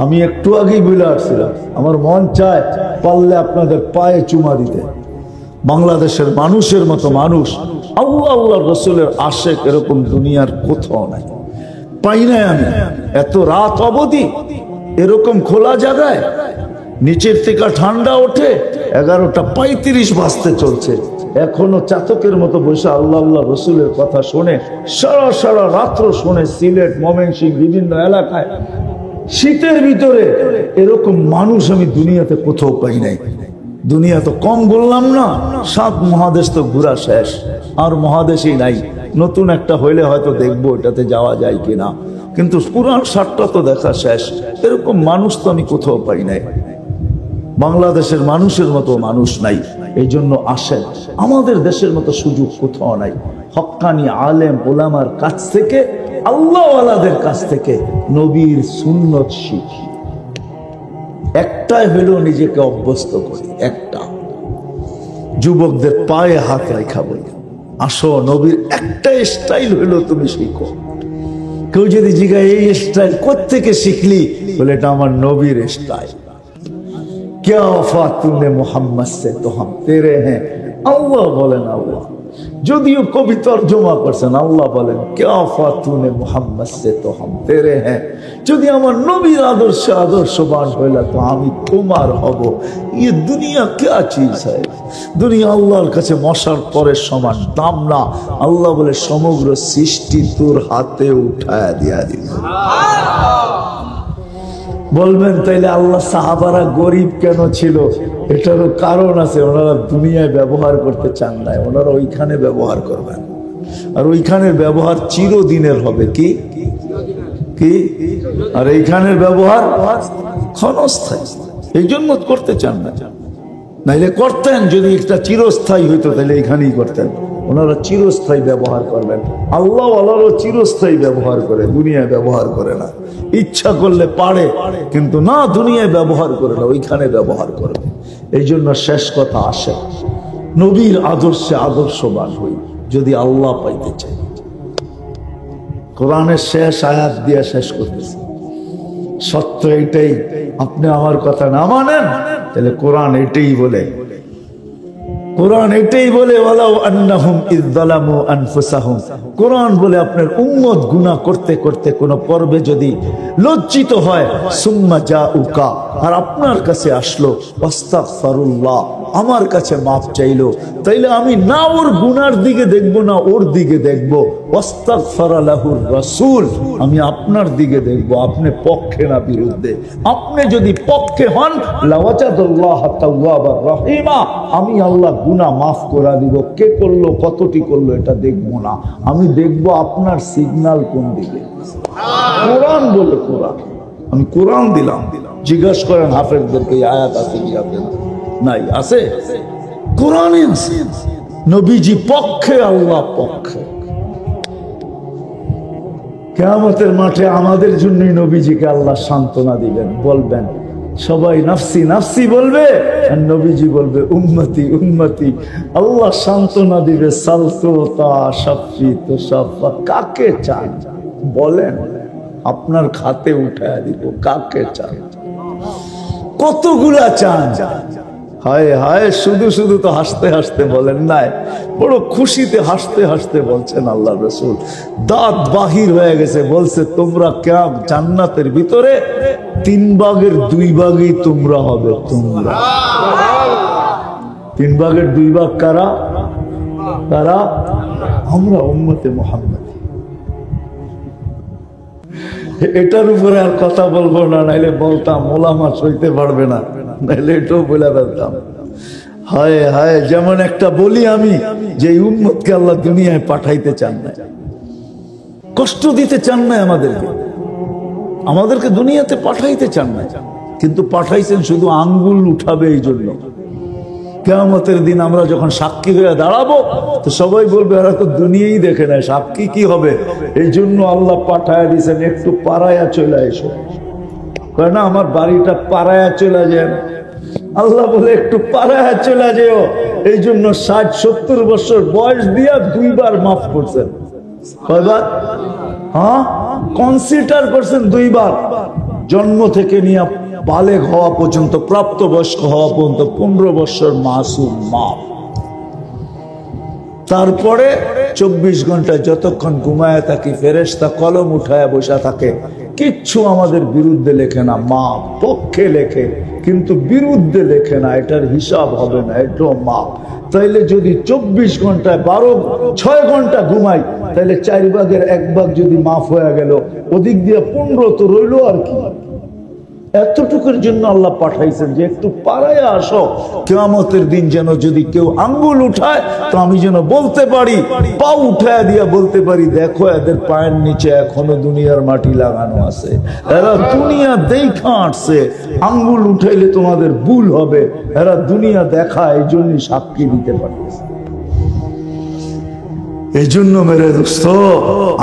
আমি একটু আগেই বলে আসছিলাম, আমার মন চায় পারলে আপনাদের পায়ে চুমা দিতে। বাংলাদেশের মানুষের মতো মানুষ, আল্লাহ আল্লাহ রসুলের আশেক এরকম দুনিয়ার কোথাও নাই, পাই নাই আমি। এত রাত অবধি এরকম খোলা জায়গায়, নিচের থেকে ঠান্ডা ওঠে, 11:35 বাজতে চলছে, এখনো চাতকের মতো বসে আল্লাহ আল্লাহ রসুলের কথা শোনে, সারা সারা রাত্র শোনে। সিলেট, ময়মনসিংহ, বিভিন্ন এলাকায় শীতের ভিতরে এরকম মানুষ আমি দুনিয়াতে কোথাও পাই নাই। দুনিয়া তো কম বললাম না, 7 মহাদেশ তো ঘোরা শেষ, আর মহাদেশই নাই। নতুন একটা হইলে হয়তো দেখবো এটাতে যাওয়া যায় কিনা, কিন্তু পুরান 7টা তো দেখা শেষ। এরকম মানুষ তো আমি কোথাও পাই নাই। বাংলাদেশের মানুষের মতো মানুষ নাই। এই জন্য আসেন, আমাদের দেশের মতো সুযোগ কোথাও নাই। হক্কানি আলেম ওলামার কাছ থেকে, আল্লাহওয়ালাদের কাছ থেকে নবীর সুন্নত শিখি। একটাই হইল নিজেকে অভ্যস্ত করি। একটা যুবকদের পায়ে হাত রেখা বলি, আসো নবীর একটা স্টাইল হইল তুমি শিখো। কেউ যদি জিজ্ঞাসা এই স্টাইল কোত্থেকে শিখলি, বলে এটা আমার নবীর স্টাইল। क्या वफा तूने मोहम्मद से तो हम तेरे हैं। আল্লাহ বলেন, আল্লাহ যদিও কবি তর্জমা করছেন, আল্লাহ বলেন क्या वफा तूने मोहम्मद से तो हम तेरे हैं। যদি আমার নবীর আদর্শে আদর্শবান হইলা তো আমি তোমার হব। ये दुनिया क्या चीज है? দুনিয়া আল্লাহর কাছে মশার পরের সমান দাম না। আল্লাহ বলে সমগ্র সৃষ্টি তোর হাতে উঠায়া দিয়া দিল। বলবেন তাইলে আল্লাহ সাহাবারা গরিব কেন ছিল? এটারও কারণ আছে। ওনারা দুনিয়ায় ব্যবহার করতে চান না, ওনারা ওইখানে ব্যবহার করবেন। আর ওইখানের ব্যবহার চিরদিনের হবে। কি কি? আর এইখানের ব্যবহার ক্ষণস্থায়ী। এই জন্য করতে চান না। নাইলে করতেন, যদি একটা চিরস্থায়ী হইতো তাহলে এখানেই করতেন। ওনারা চিরস্থায়ী ব্যবহার করবেন। আল্লাহ আল্লাহরও চিরস্থায়ী ব্যবহার করে, দুনিয়ায় ব্যবহার করে না। ইচ্ছা করলে পারে, কিন্তু না, দুনিয়ায় ব্যবহার করে না, ওইখানে ব্যবহার করবে। এই জন্য শেষ কথা আসে, নবীর আদর্শে আদর্শবান হই যদি আল্লাহ পাইতে চাই। কোরআনের শেষ আয়াত দিয়ে শেষ করতেছে। সত্য এইটাই, আপনি আমার কথা না মানেন তাহলে কোরআন এটাই বলে, কোরআন এটাই বলে ওয়ালাউ আন্নাহুম ইয যালামু আনফুসাহুম। কোরআন বলে আপনার উম্মত গুনাহ করতে করতে কোন পর্বে যদি লজ্জিত হয়, সুম্মা জাউকা, আর আপনার কাছে আসলো, আস্তাগফিরুল্লাহ, আমার কাছে মাপ চাইলো, তাইলে আমি না ওর গুনার দিকে দেখবো না ওর দিকে দেখবো, আস্তাগফারা লাহুর রাসূল, আমি আপনার দিকে দেখবো, আপনি পক্ষে না বিরুদ্ধে। আপনি যদি পক্ষে হন, লাওয়াজাদাল্লাহ তাওয়াবার রহিমা, আমি আল্লাহ গুনাহ মাফ করে দিব। কে করলো, কতটি করলো, এটা দেখবো না, আমি দেখবো আপনার সিগন্যাল কোন দিকে। কোরআন বলে, কোরআন, আমি কোরআন দিলাম। জিজ্ঞাসা করেন হাফেজদেরকে আয়াত আছে কি আছে? নাই, আছে, কোরআনে আছে। নবীজি পক্ষে, আল্লাহ পক্ষে। কিয়ামতের মাঠে আমাদের জন্যই নবীজিকে আল্লাহ সান্ত্বনা দিবেন। বলবেন সবাই নাফসি নাফসি বলবে, আর নবীজি বলবে উম্মতি উম্মতি। আল্লাহ সান্ত্বনা দিবে, সালতুতা শাফি তো শাফা। কাকে চান বলেন, আপনার খাতে উঠায় দিব। কাকে চান? কতগুলা চান? হায় হায়, শুধু শুধু তো হাসতে হাসতে বলেন নাই, বড় খুশিতে হাসতে হাসতে বলছেন আল্লাহ রাসূল। দাঁত বাহির হয়ে গেছে, বলছে তোমরা কেমন জান্নাতের ভিতরে 3 ভাগের 2 ভাগই তোমরা হবে। তোমরা 3 ভাগের 2 ভাগ কারা? কারা? আমরা উম্মতে মুহাম্মদ। এটার উপরে আর কথা বলবো না, নাইলে বলতাম ওলামা সইতে পারবে না, নাইলে এটাও বলে ফেলতাম। হায় হায়, যেমন একটা বলি আমি, যে উম্মতকে আল্লাহ দুনিয়ায় পাঠাইতে চান না, কষ্ট দিতে চান না, আমাদেরকে দুনিয়াতে পাঠাইতে চান না, কিন্তু পাঠাইছেন শুধু আঙ্গুল উঠাবে এই জন্য। কিয়ামতের দিন আমরা যখন সাক্ষী হয়ে দাঁড়াবো, তো সবাই বলবে এরা তো দুনিয়াই দেখে নাই, সাক্ষী কি হবে? এই জন্য আল্লাহ পাঠায় দিয়েছেন, একটু পাড়ায়া চলে এসো। কয় না আমার বাড়িটা পাড়ায়া চলে যায়, আল্লাহ বলে একটু পাড়ায়া চলে যেও। এই জন্য 60-70 বছর বয়স দিয়া 2 বার মাফ করছেন। কয়বার? হ্যাঁ, কনসিডার করছেন 2 বার। জন্ম থেকে নিয়ে বালেগ হওয়া পর্যন্ত, প্রাপ্তবয়স্ক হওয়া পর্যন্ত 15 বছর মাসুম মাফ। তারপরে 24 ঘন্টা যতক্ষণ ঘুমায় থাকি, ফেরেশতা কলম উঠায় বসা থাকে, কিচ্ছু আমাদের বিরুদ্ধে লেখে না, মাপ পক্ষে লেখে, কিন্তু বিরুদ্ধে লেখে না। এটার হিসাব হবে না, এটাও মাপ। তাইলে যদি 24 ঘন্টায় 6 ঘন্টা ঘুমাই, তাহলে 4 ভাগের 1 ভাগ যদি মাফ হয়ে গেল, ওদিক দিয়ে 15 তো রইল আর কি। এতটুকুর জন্য আল্লাহ পাঠাইছেন যে একটু পাড়ায় আসো, কিয়ামতের দিন যেন যদি কেউ আঙ্গুল উঠায় তো আমি যেন বলতে পারি, পা উঠায় দিয়া বলতে পারি, দেখো এদের পায়ের নিচে এখনো দুনিয়ার মাটি লাগানো আছে, এরা দুনিয়া দেখা আসছে। আঙ্গুল উঠাইলে তোমাদের ভুল হবে, এরা দুনিয়া দেখা, এই জন্য সাক্ষী দিতে পারতেছে। এই জন্য মেরে দোস্ত,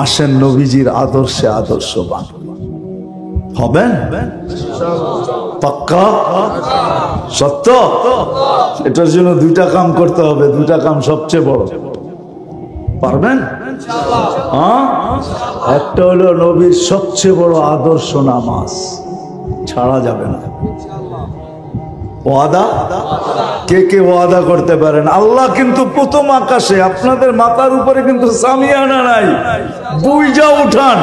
আসেন নবীজির আদর্শে আদর্শবান হবেন, পাক্কা সত্য। এটার জন্য দুইটা কাম করতে হবে, দুইটা কাম সবচেয়ে বড়। পারবেন? হ্যাঁ, একটা হলো নবীর সবচেয়ে বড় আদর্শ নামাজ, ছাড়া যাবে না। ওয়াদা, কে কে ওয়াদা করতে পারেন? আল্লাহ কিন্তু প্রথম আকাশে, আপনাদের মাথার উপরে কিন্তু সামিয়ানা নাই, বুইজা উঠান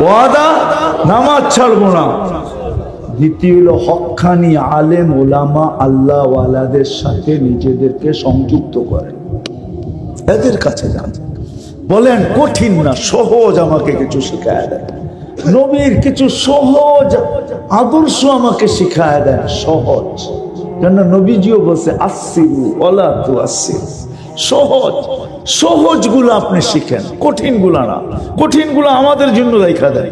ওয়াদা, নামাজ ছাড়বো না। দ্বিতীয় হলো হক্কানি আলেম ওলামা আল্লাহ ওয়ালাদের সাথে নিজেদেরকে সংযুক্ত করেন, এদের কাছে যান, বলেন কঠিন না, সহজ আমাকে কিছু শিখায় দেন, নবীর কিছু সহজ আদর্শ আমাকে শিখায় দেন, সহজ। কেন নবীজিও বলছে আসসিরু ওয়ালা তুআসসিরু, সহজ সহজ গুলো আপনি শিখেন, কঠিন গুলা না। কঠিন গুলো আমাদের জন্য রেখা দেন,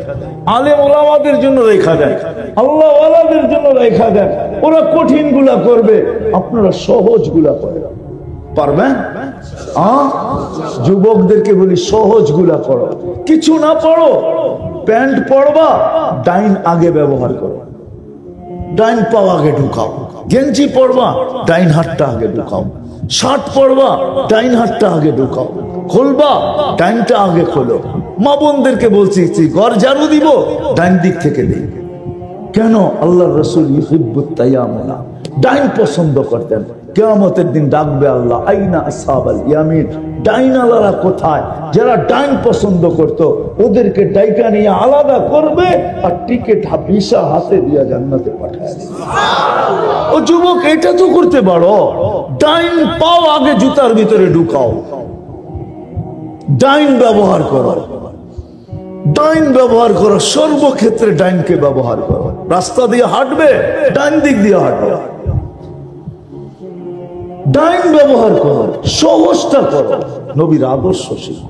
আলেম ওলামাদের জন্য রেখা দেন, আল্লাহ ওয়ালাদের জন্য রেখা দেন, ওরা কঠিন গুলা করবে, আপনারা সহজ গুলা করেন। পারবেন? যুবকদেরকে বলি সহজ গুলা করো, কিছু না পড়ো, প্যান্ট পরবা, ডাইন আগে ব্যবহার করো, ডাইন পাও আগে ঢুকাও, গেঞ্জি পরবা, ডাইন হাতটা আগে ঢুকাও, শার্ট পরবা, ডাইন হাতটা আগে ঢুকাও, খুলবা, ডাইনটা আগে খোলো। মা বোনদেরকে বলছি ঘর ঝাড়ু দিব, ডাইন দিক থেকে দিই। কেন? আল্লাহর রাসূল ইউহিব্বুত তায়াম্মুনা, ডাইন পছন্দ করতেন। কিয়ামতের দিন ডাকবে আল্লাহ, আইনা আসহাবাল ইয়ামিন, ডাইন আলারা কোথায়? যারা ডাইন পছন্দ করত ওদেরকে ডাইকা নিয়ে আলাদা করবে আর টিকিট ভিসা হাতে দিয়া জান্নাতে পাঠায় দিবে। ও যুবক, এটা তো করতে পারো, ডাইন পাও আগে জুতার ভিতরে ঢুকাও, ডাইন ব্যবহার করো, ডাইন ব্যবহার করো, সর্বক্ষেত্রে ডাইনকে ব্যবহার করো। রাস্তা দিয়ে হাঁটবে, ডাইন দিক দিয়ে হাঁটবে, ডাইন ব্যবহার করো, সহজটা করো। নবীর আদর্শ শিখো,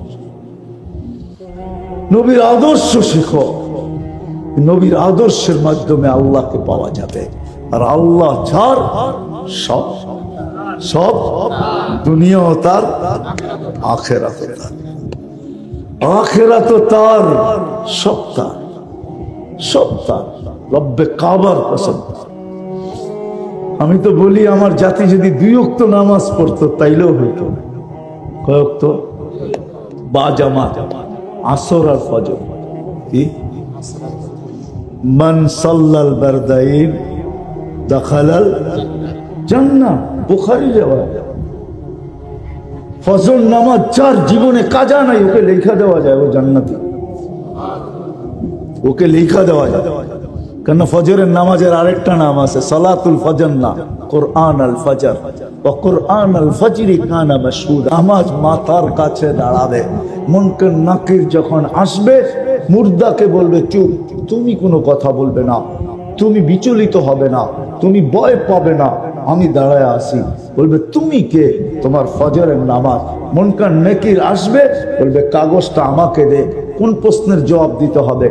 নবীর আদর্শ শিখো। নবীর আদর্শের মাধ্যমে আল্লাহকে পাওয়া যাবে। আর আল্লাহ যার, সব সব দুনিয়াও তার, আখিরাত তার, আখিরাত তার, সব তার, সব তার। রব্বে কাবার কসম, আমি তো বলি আমার জাতি যদি 2 ওয়াক্ত নামাজ পড়তো তাইলেও হইতো। কয় ওয়াক্ত? বা জামাত, আসর আর ফজর। কি? মান সাল্লাল বারদাইন দাখালাল জান্নাহ, বুখারী রিওয়ায়াত। ফজর নামাজ যার জীবনে কাজা নাই, ওকে লেখা দেওয়া যায় ও জান্নাতি, ওকে লেখা দেওয়া যায়। কেন? ফজরের নামাজের আরেকটা নাম আছে, সালাতুল ফজর না, কুরআন আল ফজর। ওয়া কুরআন আল ফজরি কানা মাশহুদা। নামাজ মাথার কাছে দাঁড়াবে, মুনকার নাকির যখন আসবে মুর্দাকে বলবে চুপ, তুমি কোনো কথা বলবে না, তুমি বিচলিত হবে না, তুমি ভয় পাবে না, আমি দাঁড়ায় আছি। বলবে তুমি কে? তোমার ফজরের নামাজ। মুনকার নাকির আসবে, বলবে কাগজটা আমাকে দে, কোন প্রশ্নের জবাব দিতে হবে।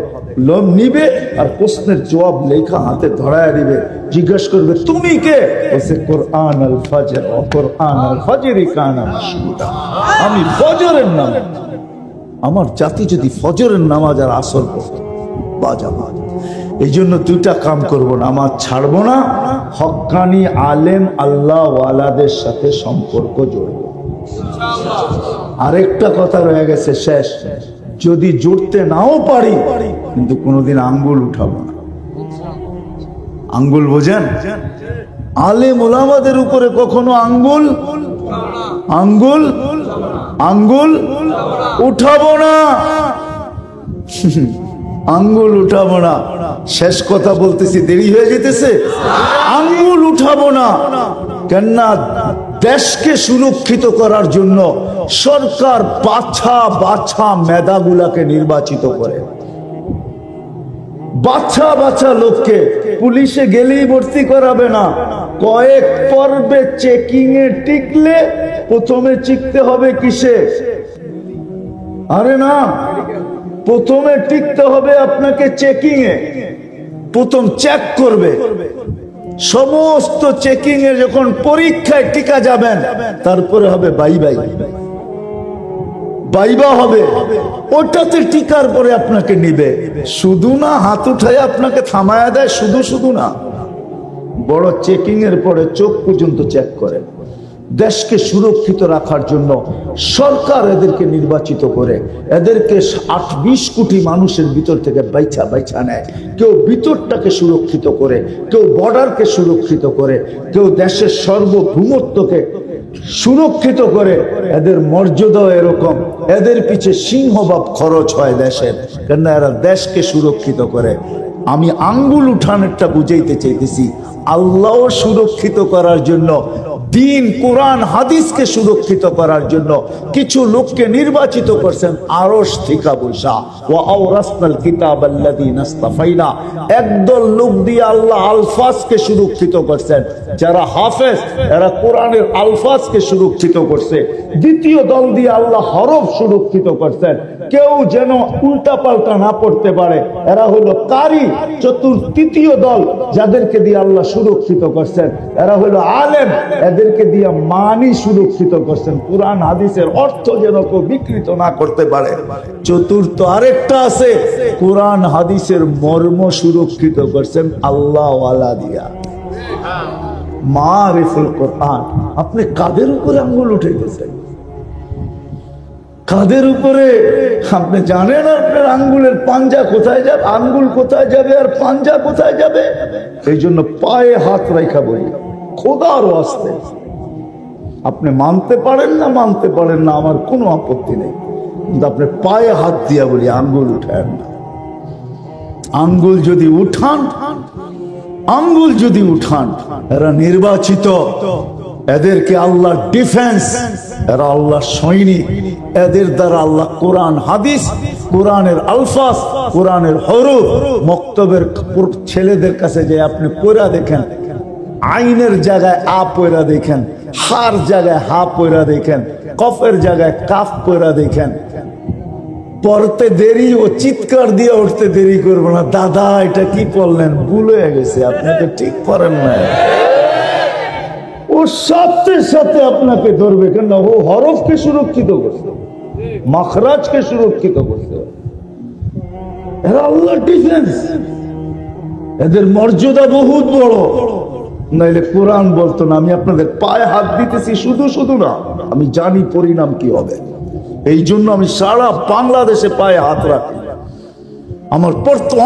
লোম নিবে আর প্রশ্নের জবাব লেখা হাতে ধরায় দিবে, জিজ্ঞেস করবে তুমি কে? বলছে কুরআন আল ফজর, ও কুরআন আল ফজরি কানা মাশহুদা, আমি ফজরের নামাজ। আমার জাতি যদি ফজরের নামাজ আর আসর পড়তো, বাজাবা। এই জন্য 2টা কাম করব, নামাজ ছাড়বো না, হক্কানি আলেম আল্লাহ ওয়ালাদের সাথে সম্পর্ক জড়ব। আরেকটা কথা রয়ে গেছে শেষ, যদি জুড়তে নাও পারি কিন্তু কোনোদিন আঙ্গুল উঠাবো না। আঙ্গুল বোঝেন? আলেম ওলামাদের উপরে কখনো আঙ্গুল আঙ্গুল আঙ্গুল উঠাবো না, আঙ্গুল উঠাবো না। শেষ কথা বলতেছি, দেরি হয়ে যেতেছে। আঙ্গুল উঠাবো না, কেননা দেশকে সুরক্ষিত করার জন্য সরকার বাছা বাছা মেধাগুলাকে নির্বাচিত করে। বাছা বাছা লোককে পুলিশে গেলেই ভর্তি করাবে না, কয়েক পর্বে চেকিং এ টিকলে প্রথমে চিকতে হবে কিসে? আরে না, প্রথমে টিকতে হবে আপনাকে চেকিং এ। প্রথম চেক করবে, সমস্ত চেকিং এ যখন পরীক্ষায় টিকা যাবেন তারপরে হবে বাইবা হবে, ওটাতে টিকার পরে আপনাকে নিবে। শুধু না হাত উঠায় আপনাকে থামায়া দেয়, শুধু না, বড় চেকিং এর পরে চোখ পর্যন্ত চেক করে। দেশকে সুরক্ষিত রাখার জন্য সরকার এদেরকে নির্বাচিত করে, এদেরকে 20 কোটি মানুষের ভিতর থেকে বাইছা নেয়। কেউ ভিতরটাকে সুরক্ষিত করে, কেউ বর্ডারকে সুরক্ষিত করে, কেউ দেশের সার্বভৌমত্বকে সুরক্ষিত করে। এদের মর্যাদা এরকম, এদের পিছে সিংহভাগ খরচ হয় দেশের, কেন এরা দেশকে সুরক্ষিত করে। আমি আঙ্গুল উঠানোরটা বুঝাইতে চাইতেছি, আল্লাহ সুরক্ষিত করার জন্য, দিন কোরআন হাদিসকে সুরক্ষিত করার জন্য কিছু লোককে নির্বাচিত করছেন আরশ থেকে বৈশা। ওয়া আওরাসনাল কিতাবাল্লাযীনা ইসতাফাইনা, একদল লোক দিয়ে আল্লাহ আলফাজকে সুরক্ষিত করছেন। যারা হাফেজ এরা কোরআনের আলফাজকে সুরক্ষিত করছে। দ্বিতীয় দল দিয়ে আল্লাহ হরফ সুরক্ষিত করছেন, কেউ যেন উল্টা পাল্টা না পড়তে পারে, এরা হলো কারি। তৃতীয় দল যাদেরকে দিয়ে আল্লাহ সুরক্ষিত করছেন এরা হলো আলেম, এদেরকে দিয়ে মানি সুরক্ষিত করছেন, কোরআন হাদিসের অর্থ যেন কেউ বিকৃত না করতে পারে। চতুর্থ আরেকটা আছে, কোরআন হাদিসের মর্ম সুরক্ষিত করছেন আল্লাহ ওয়ালা দিয়া, মারিফুল কোরআন। আপনি কাদের উপরে আঙ্গুল উঠাইতেছেন? কাদের উপরে? আপনি জানেন আপনার আঙ্গুলের পাঞ্জা কোথায় যাবে, আঙ্গুল কোথায় যাবে আর পাঞ্জা কোথায় যাবে? এই জন্য পায়ে হাত রাখা বলি, খোদার ওয়াস্তে। আপনি মানতে পারেন না আমার কোনো আপত্তি নেই, কিন্তু আপনি পায়ে হাত দিয়া বলি আঙ্গুল উঠান না। আঙ্গুল যদি উঠান এরা নির্বাচিত, এদেরকে আল্লাহ ডিফেন্স, এরা আল্লাহ সৈনিক, এদের দ্বারা আল্লাহ কোরআন হাদিস, কোরআনের আলফাজ, কোরআনের হরফ, মক্তবের ছেলেদের কাছে যে আপনি পড়া দেখেন, আইনের জায়গায় আ পড়া দেখেন, হার জায়গায় হা পড়া দেখেন, কফের জায়গায় কাফ পড়া দেখেন, পড়তে দেরি ও চিৎকার দিয়ে উঠতে দেরি করবো না, দাদা এটা কি করলেন, ভুল হয়ে গেছে, আপনি তো ঠিক করেন না। ওর সাথে সাথে আপনাকে ধরবে, কেন ও হরফকে সুরক্ষিত করছে, মাখরাজকে সুরক্ষিত করছে। এরা আল্লাহ ডিফেন্স, এদের মর্যাদা বহুত বড়। নাইলে কোরআন বলতো না আমি আপনাদের পায়ে হাত দিতেছি শুধু না, আমি জানি পরিণাম কি হবে। এই জন্য আমি সারা বাংলাদেশে পায়ে হাত রাখি। আমার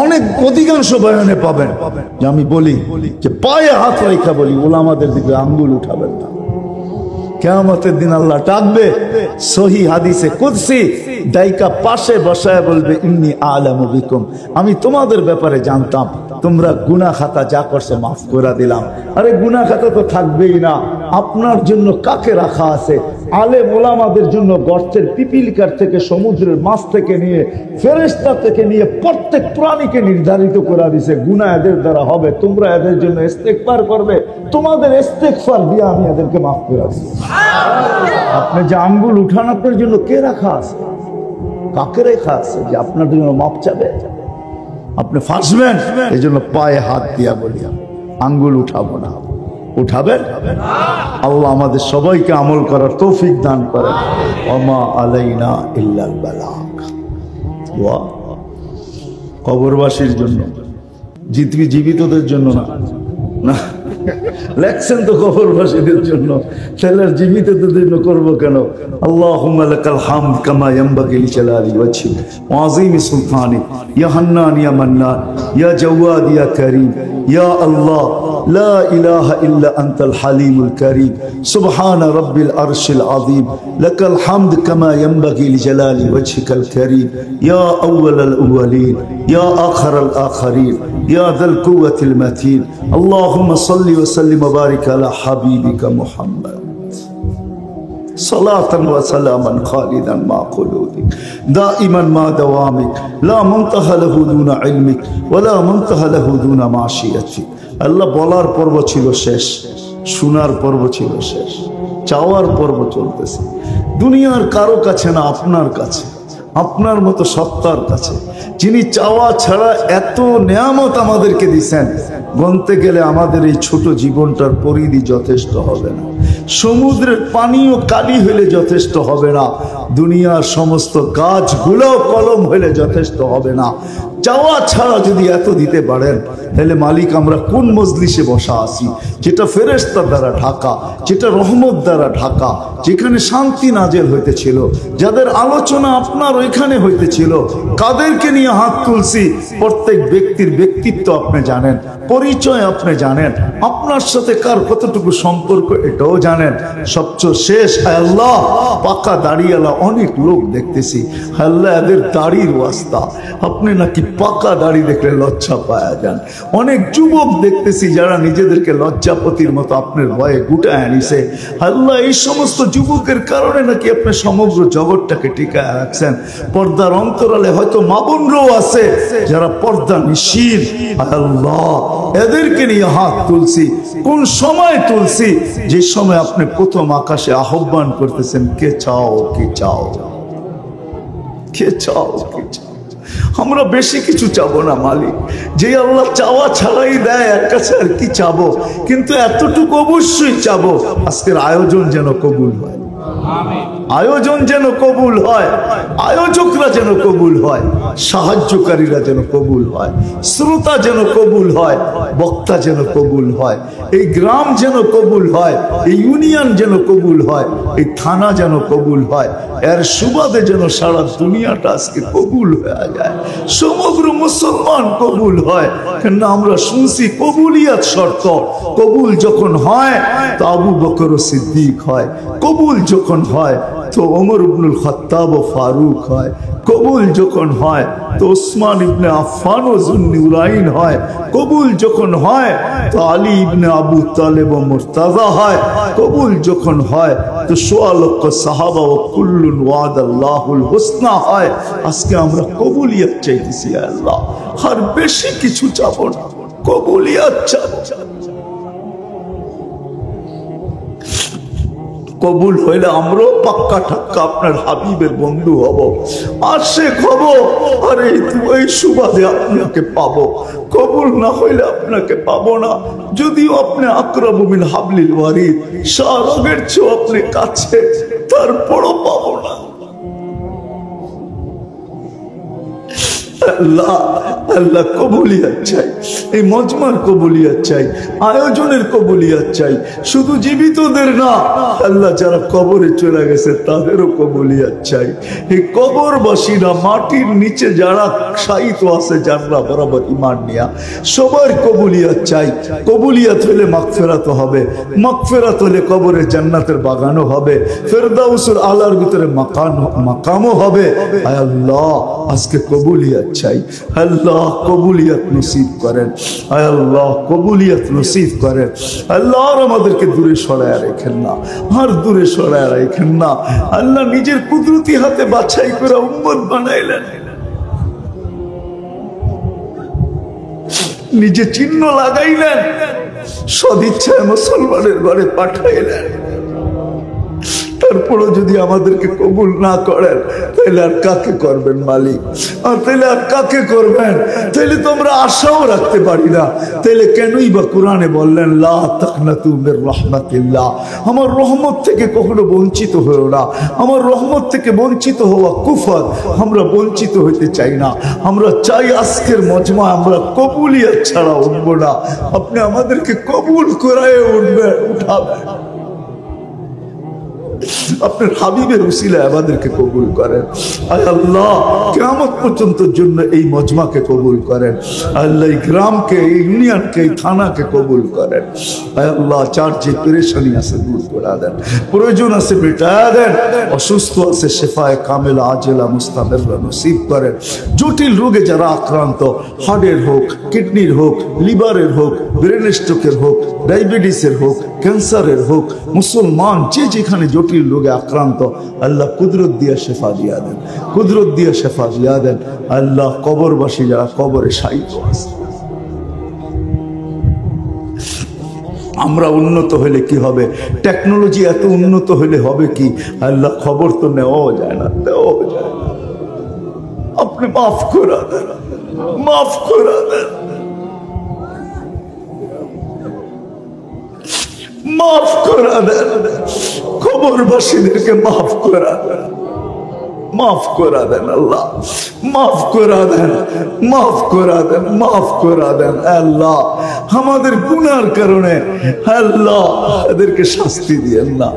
অনেক অধিকাংশ বয়ানে পাবেন যে আমি বলি যে পায়ে হাত রেখা বলি, ওলামাদের দিকে আঙ্গুল উঠাবেন না। কিয়ামতের দিন আল্লাহ ডাকবে, সহি হাদিসে কুদসি, ডাইকা পাশে বসায় বলবে ইন্নী আলামু বিকুম, আমি তোমাদের ব্যাপারে জানতাম, তোমরা গুনাহ খাতা যা করছে মাফ করে দিলাম। আরে গুনাহ খাতা তো থাকবেই না, আপনার জন্য কাকে রাখা আছে? আলেম ওলামাদের জন্য গর্তের পিপিলিকার থেকে, সমুদ্রের মাছ থেকে নিয়ে, ফেরেশতা থেকে নিয়ে প্রত্যেক প্রাণীকে নির্ধারিত করে দিয়েছে গুনাহ এদের দ্বারা হবে, তোমরা এদের জন্য ইস্তেগফার করবে, তোমাদের ইস্তেগফার দিয়ে আমি এদেরকে মাফ করে দিই। আপনি যে আঙ্গুল উঠান, আপনার জন্য কে রাখা আছে? কাকে রেখা আছে যে আপনার জন্য মাপ চাবে? আপনি ফাঁসবেন। এই জন্য পায়ে হাত দিয়া বলি আঙ্গুল উঠাবো না। উঠাবেন? আল্লাহ আমাদের সবাইকে আমল করার তৌফিক দান করেন। ওমা আলাইনা ইল্লাল বালাগ। ওয়া কবরবাসীর জন্য, জীবিতদের জন্য না, লেখছেন তো কবরবাসীদের জন্য, তাহলে জীবিতদের জন্য করবো কেন? আল্লাহুম্মা লাকাল হামদ কামা ইয়ানবাগি লিজালালি ওয়াজহিক ওয়া আযীমি সুলতানিক, ইয়া হান্নান ইয়া মান্নান, ইয়া জাওয়াদ ইয়া কারীম, ইয়া আল্লাহ লা ইলাহা ইল্লা আনতাল হালিমুল কারীম, সুবহান রাব্বিল আরশিল আযীম, লাকাল হামদ কামা ইয়ানবাগি লিজালালি ওয়াজহিকাল কারীম, ইয়া আউওয়ালাল আউওয়ালিন, ইয়া আখিরাল আখিরিন, ইয়া যাল কুওয়াতিল মাতিন। আল্লাহুম্মা সাল্লি ওয়া সাল্লিম ওয়া বারিক আলা হাবিবিকা মুহাম্মদ। সালাতান ওয়া সালামান খালিদান মা খুলুদিক দাইমান মা দাওয়ামিক লা মুনতাহা লাহু দুনা ইলমিক ওয়া লা মুনতাহা লাহু দুনা মাশিয়াতিক। আল্লাহ বলার পর্ব ছিল শেষ, শোনার পর্ব ছিল শেষ, চাওয়ার পর্ব চলতেছে। দুনিয়ার কারো কাছে না, আপনার কাছে, আপনার মতো সত্তার কাছে, যিনি চাওয়া ছাড়া এত নেয়ামত আমাদেরকে দিছেন, গণতে গেলে আমাদের এই ছোট জীবনটার পরিধি যথেষ্ট হবে না। সমুদ্রের পানিও কালি হইলে যথেষ্ট হবে না, দুনিয়ার সমস্ত গাছগুলো কলম হইলে যথেষ্ট হবে না। চাওয়া ছাড়া যদি এত দিতে পারেন, তাহলে মালিক আমরা কোন মজলিসে বসা আছি, যেটা ফেরেশতার দ্বারা ঢাকা, যেটা রহমত দ্বারা ঢাকা, যেখানে শান্তি নাজেল হইতেছিল, যাদের আলোচনা আপনার ওইখানে হইতেছিল, কাদেরকে নিয়ে হাত তুলছি, প্রত্যেক ব্যক্তির ব্যক্তিত্ব আপনি জানেন, পরিচয় আপনি জানেন, আপনার সাথে কার কতটুকু সম্পর্ক এটাও জানেন। সবচেয়ে শেষ, আল্লাহ পাকা দাড়িওয়ালা অনেক লোক দেখতেছি, আল্লাহ এদের দাড়ির ওয়াস্তা, আপনি নাকি পাকা দাড়ি দেখলে লজ্জা পাওয়া যান। অনেক যুবক দেখতেছি যারা নিজেদেরকে লজ্জাপতির মতো আপনার ভয়ে গুটায় আনিছে, আল্লাহ এই সমস্ত যুবকের কারণে নাকি আপনি সমগ্র জগৎটাকে টিকায় রাখছেন। পর্দার অন্তরালে হয়তো মা বোনরাও আছে যারা পর্দা নিশীন, আল্লাহ এদেরকে নিয়ে হাত তুলছি। কোন সময় তুলছি? যে সময় আপনি প্রথম আকাশে আহ্বান করতেছেন, কে চাও, কে চাও, কে চাও, কে চাও। আমরা বেশি কিছু চাবো না মালিক, যে আল্লাহ চাওয়া ছাড়াই দেয়, এর কাছে আর কি চাবো, কিন্তু এতটুকু অবশ্যই চাবো, আজকের আয়োজন যেন কবুল হয়, আয়োজন যেন কবুল হয়, আয়োজকরা যেন কবুল হয়, সাহায্যকারীরা যেন কবুল হয়, শ্রোতা যেন কবুল হয়, বক্তা যেন কবুল হয়, এই গ্রাম যেন কবুল হয়, এই ইউনিয়ন যেন কবুল হয়, এই থানা যেন কবুল হয়, এর সুবাদে যেন সারা দুনিয়াটা আজকে কবুল হয়ে যায়, সমগ্র মুসলমান কবুল হয়। কেন আমরা শুনছি কবুলিয়াত শর্ত, কবুল যখন হয় তো আবু বকর সিদ্দিক হয়, কবুল যখন হয় তো ওমর ইবনুল খাত্তাব ও ফারুক হয়, কবুল যখন হয় তো ওসমান ইবনে আফফান ও যুন্নুরাইন হয়, কবুল যখন হয় তো আলী ইবনে আবু তালেব ও মুর্তাজা হয়, কবুল যখন হয় তো সোয়া লক্ষ সাহাবা ও কুল্লুন ওয়াদাল্লাহুল হুসনা হয়। আজকে আমরা কবুলিয়ত চাইতেছি আল্লাহ, আর বেশি কিছু চাবো না, কবুলিয়ত চাবো। কবুল হইলে আমরাও পাক্কা ঠাক্কা আপনার হাবিবের বন্ধু হব, আশেক হব, আর এই সুবাদে আপনাকে পাবো। কবুল না হইলে আপনাকে পাবো না, যদিও আপনি আকরাবু মিন হাবলিল ওয়ারিদ, শাহরগের চেয়েও আপনি কাছে, তারপরও পাবো না। আল্লাহ আল্লাহ কবুলিয়ত চাই, এই মজমার কবুলিয়ত চাই, আয়োজনের কবুলিয়ত চাই, শুধু জীবিতদের না, আল্লাহ যারা কবরে চলে গেছে তাদেরও কবুলিয়ত চাই। এই কবরবাসীরা, মাটির নিচে যারা শায়িত আছে জান্নাত বরাবর ঈমান নিয়া, সবার কবুলিয়ত চাই। কবুলিয়ত হলে মাগফিরাত হবে, মাগফিরাত হলে কবরে জান্নাতের বাগানও হবে, ফেরদাউসুল আলার ভিতরে মাকামও হবে। আয় আল্লাহ আজকে কবুলিয়ত চাই, আল্লাহ কবুলিয়ত নসিব করেন, আয় আল্লাহ কবুলিয়ত নসিব করেন। আল্লাহ আর আমাদেরকে দূরে সরায় রেখেন না, আর দূরে সরায় রেখেন না। আল্লাহ নিজের কুদরতি হাতে বাছাই করে উম্মত বানাইলেন, নিজে চিহ্ন লাগাইলেন, সদিচ্ছায় মুসলমানের ঘরে পাঠাইলেন। তারপরও যদি আমাদেরকে কবুল না করেন, তাহলে আর কাকে করবেন মালিক? আর তাহলে আর কাকে করবেন? তাহলে তো আমরা আশাও রাখতে পারি না। তাহলে কেনই বা কোরআনে বললেন লা তাকনাতু মির রাহমাতিল্লাহ, আমার রহমত থেকে কখনো বঞ্চিত হও না। আমার রহমত থেকে বঞ্চিত হওয়া কুফর, আমরা বঞ্চিত হইতে চাই না। আমরা চাই আজকের মজমা আমরা কবুলিয়ত ছাড়া উঠব না। আপনি আমাদেরকে কবুল করায় উঠাবেন, আপনার হাবিবের উসিলায় আমাদেরকে কবুল করেন। আয় আল্লাহ কিয়ামত পর্যন্ত জন্য এই মজমাকে কবুল করেন। আল্লাহ এই গ্রামকে, এই ইউনিয়নকে, এই থানাকে কবুল করেন। আয় আল্লাহ যার যে পেরেশানি আছে দূর করে দেন, প্রয়োজন আছে মেটায়া দেন, অসুস্থ আছে শেফায়ে কামেলা আজেলা মুস্তামেররা নসিব করেন। জটিল রোগে যারা আক্রান্ত, হার্টের হোক, কিডনির হোক, লিভারের হোক, ব্রেন স্ট্রোকের হোক, ডায়াবেটিসের হোক, ক্যান্সারের হোক, মুসলমান যে যেখানে জটিল রোগে আক্রান্ত, আল্লাহ কুদরত দিয়া শেফা দিয়া দেন, কুদরত দিয়া শেফা দিয়া দেন। আল্লাহ কবরবাসী যারা কবরে শায়িত আছে, আমরা উন্নত হলে কি হবে, টেকনোলজি এত উন্নত হলে হবে কি, আল্লাহ খবর তো নেওয়াও যায় না, দেওয়াও যায় না। আপনি মাফ করে দেন, মাফ করে দেন, মাফ করে দেন, কবরবাসীদেরকে মাফ করে দেন, মাফ করে দেন আল্লাহ, মাফ করে দেন, মাফ করে দেন, মাফ করে দেন আল্লাহ। আমাদের গুনার কারণে আল্লাহ এদেরকে শাস্তি দিয়েন না,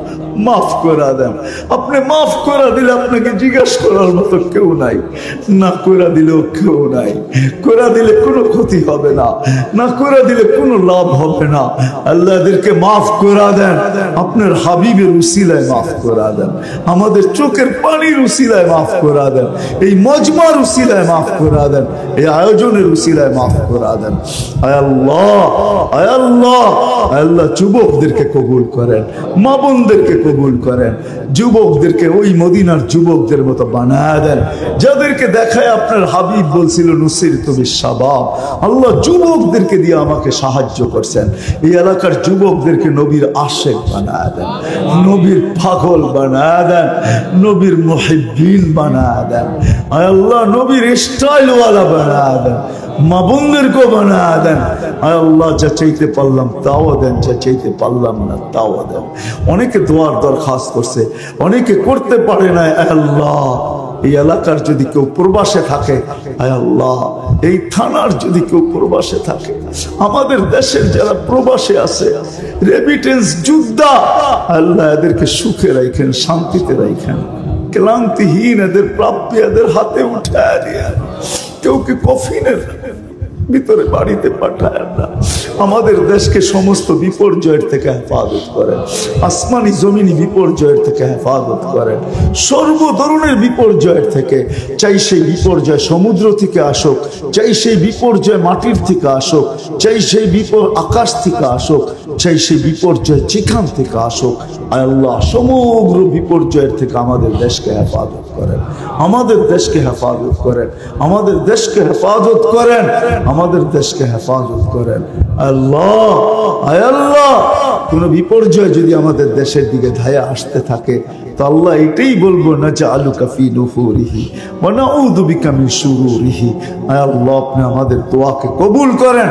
মাফ করে দেন। আপনি মাফ করে দিলে আপনাকে জিজ্ঞাসা করার মতো কেউ নাই, না করে দিলেও কেউ নাই। করে দিলে কোনো ক্ষতি হবে না, না করে দিলে কোনো লাভ হবে না। আল্লাহ এদেরকে মাফ করে দেন, আপনার হাবিবের উসিলায় মাফ করে দেন, আমাদের চোখের পানির উসিলায় মাফ করে দেন, এই মজমার উসিলায় মাফ করে দেন, এই আয়োজনের উসিলায় মাফ করে দেন। আয় আল্লাহ, আয় আল্লাহ, আল্লাহ যুবকদেরকে কবুল করেন, মা বোনদেরকে কবুল করেন, যুবকদেরকে ওই মদিনার যুবকদের মতো বানায় দেন যাদেরকে দেখায় আপনার হাবিব বলছিল নুসিরতু বিশ-শাবাব। আল্লাহ যুবকদেরকে দিয়ে আমাকে সাহায্য করছেন, এই এলাকার যুবকদেরকে নবীর আশেক বানায় দেন, নবীর পাগল বানায় দেন, নবীর মুহিব্বিন বানায় দেন। আয় আল্লাহ নবীর স্টাইলওয়ালা বানায় দেন, মা বোনদেরকেও বানায় দেন। আয় আল্লাহ যা চাইতে পারলাম তাও দেন, যা চাইতে পারলাম না তাও দেন। অনেকে দোয়ার দরখাস্ত করছে, অনেকে করতে পারে না। আল্লাহ এই এলাকার যদি কেউ প্রবাসে থাকে, আয় আল্লাহ এই থানার যদি কেউ প্রবাসে থাকে, আমাদের দেশের যারা প্রবাসে আছে, রেমিটেন্স যোদ্ধা, আল্লাহ এদেরকে সুখে রাখেন, শান্তিতে রাখেন, ক্লান্তিহীন এদের প্রাপ্য এদের হাতে উঠায় দিয়ে, কেউ কি কফিনের ভিতরে বাড়িতে পাঠায় না। আমাদের দেশকে সমস্ত বিপর্যয়ের থেকে হেফাজত করেন, আসমানি জমিনি বিপর্যয়ের থেকে হেফাজত করেন, সর্ব ধরনের বিপর্যয়ের থেকে। চাই সেই বিপর্যয় সমুদ্র থেকে আসুক, চাই সেই বিপর্যয় মাটির থেকে আসুক, চাই সেই আকাশ থেকে আসুক, চাই সেই বিপর্যয় যেখান থেকে আসুক, আল্লাহ সমগ্র বিপর্যয়ের থেকে আমাদের দেশকে হেফাজত করেন, আমাদের দেশকে হেফাজত করেন, আমাদের দেশকে হেফাজত করেন, আমাদের দেশকে হেফাজত করেন। আল্লাহ আয় আল্লাহ কোন বিপর্যয় যদি আমাদের দেশের দিকে ধায়া আসতে থাকে, তো আল্লাহ এটাই বলবো, নাজআলুকা ফি নুহুরিহি ওয়া নাউযু বিকা মিন শুরুরিহি। আয় আল্লাহ আপনি আমাদের দোয়াকে কবুল করেন।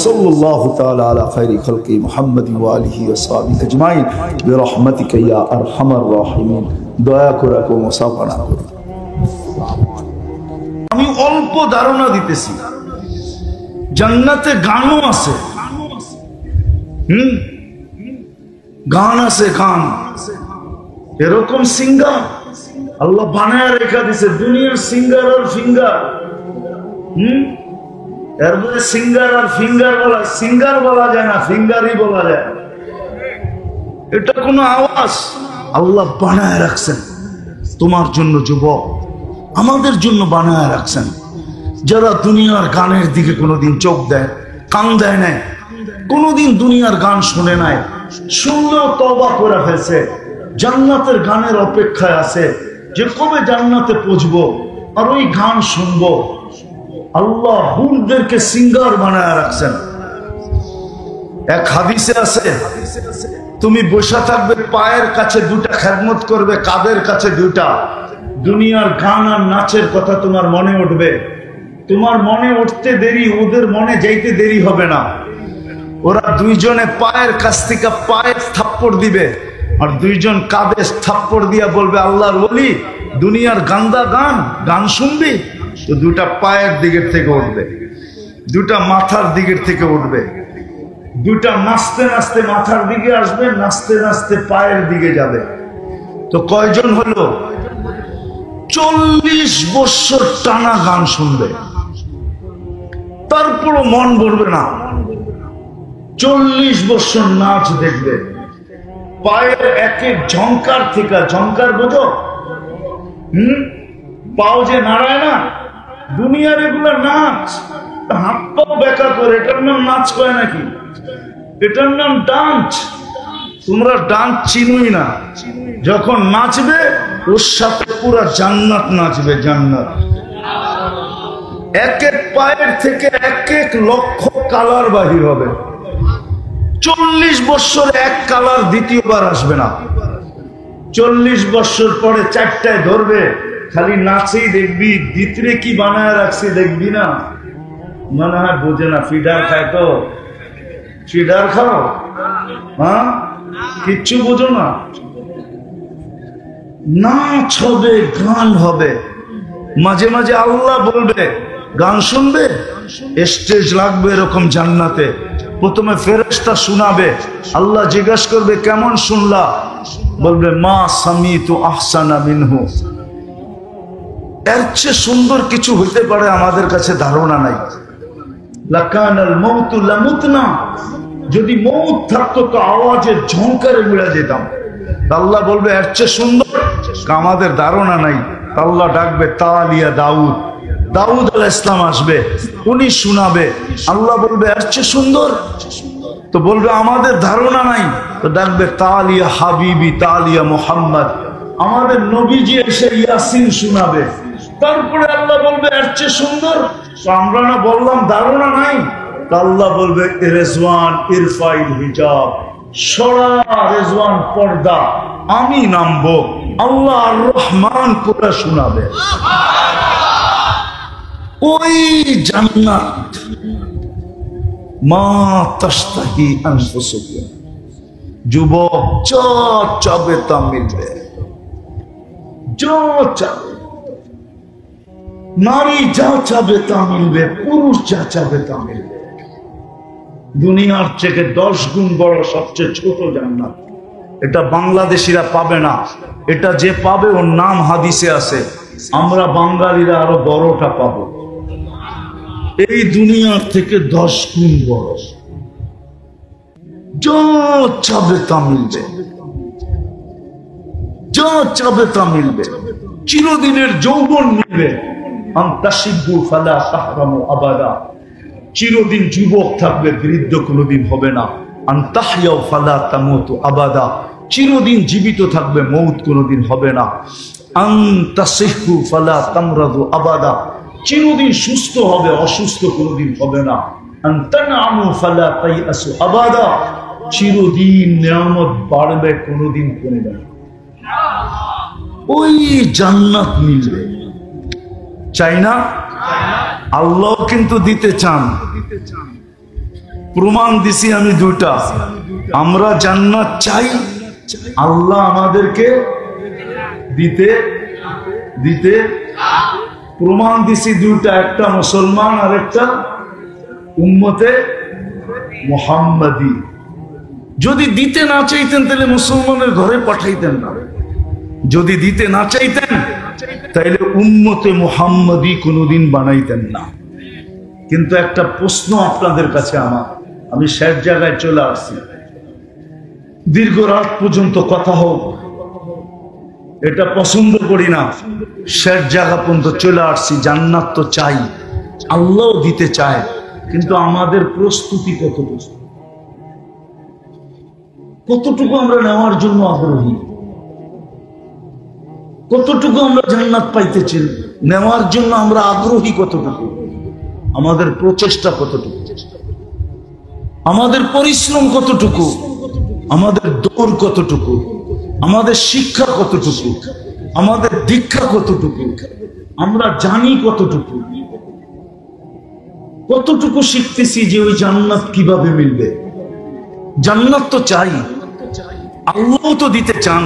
সাল্লাল্লাহু তাআলা আলা খায়রি খালকি মুহাম্মাদিন ওয়া আলিহি ওয়া সাহবিহি আজমাইন বিরহমাতিকা ইয়া আরহামার রাহিমিন। দয়া করে মুসাফানা করুন। আমি অল্প ধারণা দিতেছি, জান্নাতে গানও আছে, গান আছে, গান এরকম সিঙ্গার আল্লাহ বানায় রেখা দিছে, দুনিয়ার সিঙ্গার আর ফিঙ্গার। এর মধ্যে সিঙ্গার আর ফিঙ্গার বলা, সিঙ্গার বলা যায় না, ফিঙ্গারই বলা যায়। এটা কোনো আওয়াজ আল্লাহ বানায় রাখছেন তোমার জন্য যুবক, আমাদের জন্য বানায় রাখছেন। যারা দুনিয়ার গানের দিকে কোনোদিন চোখ দেয়, কান দেয় নাই, কোনোদিন দুনিয়ার গান শুনে নাই, শুনলেও তওবা করে ফেলছে, জান্নাতের গানের অপেক্ষায় আছে যে কবে জান্নাতে পৌঁছবো আর ওই গান শুনবো। আল্লাহ হুরদেরকে সিঙ্গার বানায় রাখছেন। এক হাদিসে আছে, তুমি বসে থাকবে, পায়ের কাছে দুটা খেদমত করবে, কাদের কাছে দুটা। দুনিয়ার গান আর নাচের কথা তোমার মনে উঠবে, তোমার মনে উঠতে দেরি, ওদের মনে যাইতে দেরি হবে না। ওরা দুইজনে পায়ের কাছ থেকে পায়ে থাপ্পড় দিবে, আর দুইজন কাঁধে থাপ্পড় দিয়া বলবে, আল্লাহর ওলি দুনিয়ার গান্দা গান, গান শুনবি তো দুটা পায়ের দিকের থেকে উঠবে, দুটা মাথার দিকের থেকে উঠবে, দুটা নাচতে নাচতে মাথার দিকে আসবে, নাচতে নাচতে পায়ের দিকে যাবে। তো কয়জন হলো? 40 বছর টানা গান শুনবে, তারপরও মন ভরবে না। 40 বছর নাচ দেখবে, পায়ের এক এক ঝংকার থেকে, ঝংকার বোঝো? পাও যে নাড়ায় না, দুনিয়ার এগুলা নাচ, হাত পাও বেকা করে, এটার নাম নাচ কয় নাকি? এটার নাম ডান্স। তোমরা ডান্স চিনুই না, যখন নাচবে ওর সাথে পুরা জান্নাত নাচবে, জান্নাত। এক এক পায়ের থেকে এক এক লক্ষ কালার বাহির হবে। 40 বছর এক কালার দ্বিতীয়বার আসবে না। 40 বছর পরে 4টায় ধরবে, খালি নাচেই দেখবি, ভিতরে কি বানায় রাখছে দেখবি না। মনে হয় বোঝে না, ফিডার খায় তো। ফিডার খাও? হ্যাঁ, কিচ্ছু বোঝো না। নাচ হবে, গান হবে, মাঝে মাঝে আল্লাহ বলবে গান শুনবে, স্টেজ লাগবে এরকম জান্নাতে। প্রথমে ফেরেশতা শোনাবে, আল্লাহ জিজ্ঞাসা করবে কেমন শুনলা, বলবে মা সামিতু আহসানা মিনহু। এর চেয়ে সুন্দর কিছু হইতে পারে আমাদের কাছে ধারণা নাই। লাকানাল মাউতু লামুতনা, যদি মৌত থাকতো তো আওয়াজের ঝংকারে উড়ে যেতাম। আল্লাহ বলবে এর চেয়ে সুন্দর, আমাদের ধারণা নাই। আল্লাহ ডাকবে তালিয়া দাউদ, দাউদ আলাইহিস সালাম আসবে, উনি শোনাবে। আল্লাহ বলবে এর চেয়ে সুন্দর, তো বলবে আমাদের ধারণা নাই। তো ডাকবে তালিয়া হাবিবি, তালিয়া মুহাম্মদ, আমাদের নবীজি এসে ইয়াসিন শোনাবে। তারপরে আল্লাহ বলবে এর চেয়ে সুন্দর, তো আমরা না বললাম ধারণা নাই। আল্লাহ বলবে রেজওয়ান ইরফাইল হিজাব, সরা রেজওয়ান পর্দা, আমি নামবো। আল্লাহ আর রহমান পুরা শোনাবে। ওই জান্নাত মা তাশতাহি আনফুসুকুম, যুবক যা চাবে তা মিলবে, যা চাবে। নারী যা চাবে তা মিলবে, পুরুষ যা চাবে তা মিলবে। দুনিয়ার থেকে 10 গুণ বড় সবচেয়ে ছোট জান্নাত। এটা বাংলাদেশিরা পাবে না, এটা যে পাবে ওর নাম হাদিসে আছে। আমরা বাঙালিরা আরো বড়টা পাবো, এই দুনিয়ার থেকে 10 গুণ বড়। যা চাবে তা মিলবে, যা চাবে তা মিলবে। চিরদিনের যৌবন মিলবে। আনতাশিবু ফালা তাহরামু আবাদা, চিরদিন যুবক থাকবে, বৃদ্ধ কোনোদিন হবে না। আনতাহইয়াউ ফালা তামুতু আবাদা, চিরদিন জীবিত থাকবে, মৌত কোনোদিন হবে না। আনতাসিহু ফালা তামরাদু আবাদা, চিরদিন সুস্থ হবে, অসুস্থ কোনোদিন হবে না। আনতানামু ফালা তাইয়াসু আবাদা, চিরদিন নিয়ামত বাড়বে, কোনোদিন কমবে না। ওই জান্নাত মিলবে। চাই না? আল্লাহ কিন্তু দিতে চান। প্রমাণ দিছি আমি 2টা। আমরা জান্নাত চাই, আল্লাহ আমাদেরকে দিতে দিতে প্রমাণ দিছি 2টা, একটা মুসলমান আর একটা উম্মতে মুহাম্মাদি। যদি দিতে না চাইতেন তাহলে মুসলমানের ঘরে পাঠাইতেন না। যদি দিতে না চাইতেন তাইলে উম্মতে মুহাম্মাদি কোনোদিন বানাইতেন না। কিন্তু একটা প্রশ্ন আপনাদের কাছে আমার, আমি শেষ জায়গায় চলে আসছি। দীর্ঘ রাত পর্যন্ত কথা হোক, এটা পছন্দ করি না। শেষ জায়গা পর্যন্ত চলে আসছি। জান্নাত তো চাই, আল্লাহও দিতে চায়, কিন্তু আমাদের প্রস্তুতি কতটুকু, কতটুকু আমরা নেওয়ার জন্য আগ্রহী, কতটুকু আমরা জান্নাত পাইতেছি, নেওয়ার জন্য আমরা আগ্রহী কতটুকু, আমাদের প্রচেষ্টা কতটুকু, আমাদের পরিশ্রম কতটুকু, আমাদের দৌড় কতটুকু, আমাদের শিক্ষা কতটুকু, আমাদের দীক্ষা কতটুকু, আমরা জানি কতটুকু, কতটুকু শিখতেছি যে ওই জান্নাত কিভাবে মিলবে। জান্নাত তো চাই, আল্লাহ তো দিতে চান,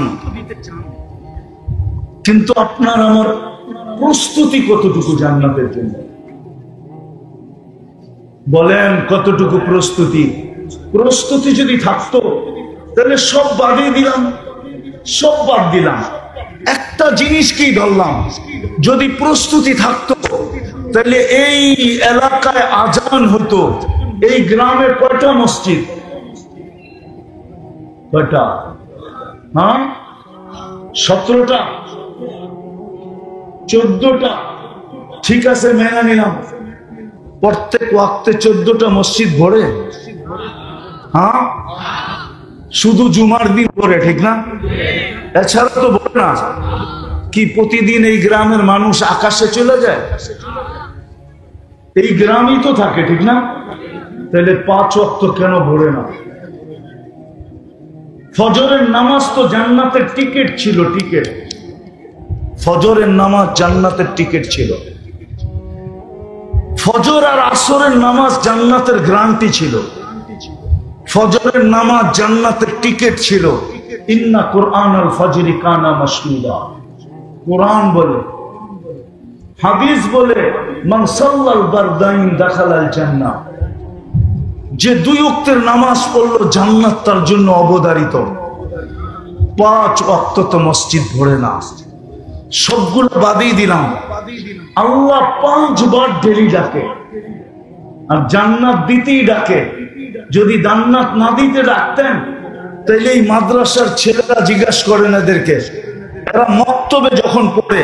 কিন্তু আপনার আমার প্রস্তুতি কতটুকু জান্নাতের জন্য? বলেন কতটুকু প্রস্তুতি? প্রস্তুতি যদি থাকতো তাহলে সব বাদই দিলাম, সব বাদ দিলাম, একটা জিনিসকেই ধরলাম। যদি প্রস্তুতি থাকতো তাহলে এই এলাকায় আজান হতো। এই গ্রামে কয়টা মসজিদ? কয়টা? হ্যাঁ, 17টা, 14টা, ঠিক আছে মেনে নিলাম। প্রত্যেক ওয়াক্তে 14টা মসজিদ ভরে? হ্যাঁ, শুধু জুমার দিন করে, ঠিক না? এছাড়া তো বলে না। কি প্রতিদিন এই গ্রামের মানুষ আকাশে চলে যায়? এই গ্রামই তো থাকে, ঠিক না? তাহলে 5 ওয়াক্ত কেন ভরে না? ফজরের নামাজ তো জান্নাতের টিকিট ছিল, টিকিট। ফজরের নামাজ জান্নাতের টিকিট ছিল। ফজর আর আসরের নামাজ জান্নাতের গ্যারান্টি ছিল। ফজরের নামাজ জান্নাতের টিকিট ছিল। ইন্না কুরআনাল ফাজরি কানা মাশহুদা। কুরআন বলে, হাদিস বলে, মান সাল্লাল বারদাইন দাখালাল জান্নাহ। যে 2 ওয়াক্তের নামাজ পড়লো জান্নাত তার জন্য অবধারিত। 5 ওয়াক্ত তো মসজিদ ভরে না। সবগুলো বাদই দিলাম। আল্লাহ 5 বার ডেলি ডাকে, আর জান্নাত দিতেই ডাকে। যদি জান্নাত না দিতে ডাকতেন তাহলে এই মাদ্রাসার ছেলেরা জিজ্ঞাসা করেন এদেরকে, এরা মক্তবে যখন পড়ে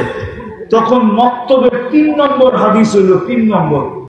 তখন মক্তবের 3 নম্বর হাদিস হইল 3 নম্বর।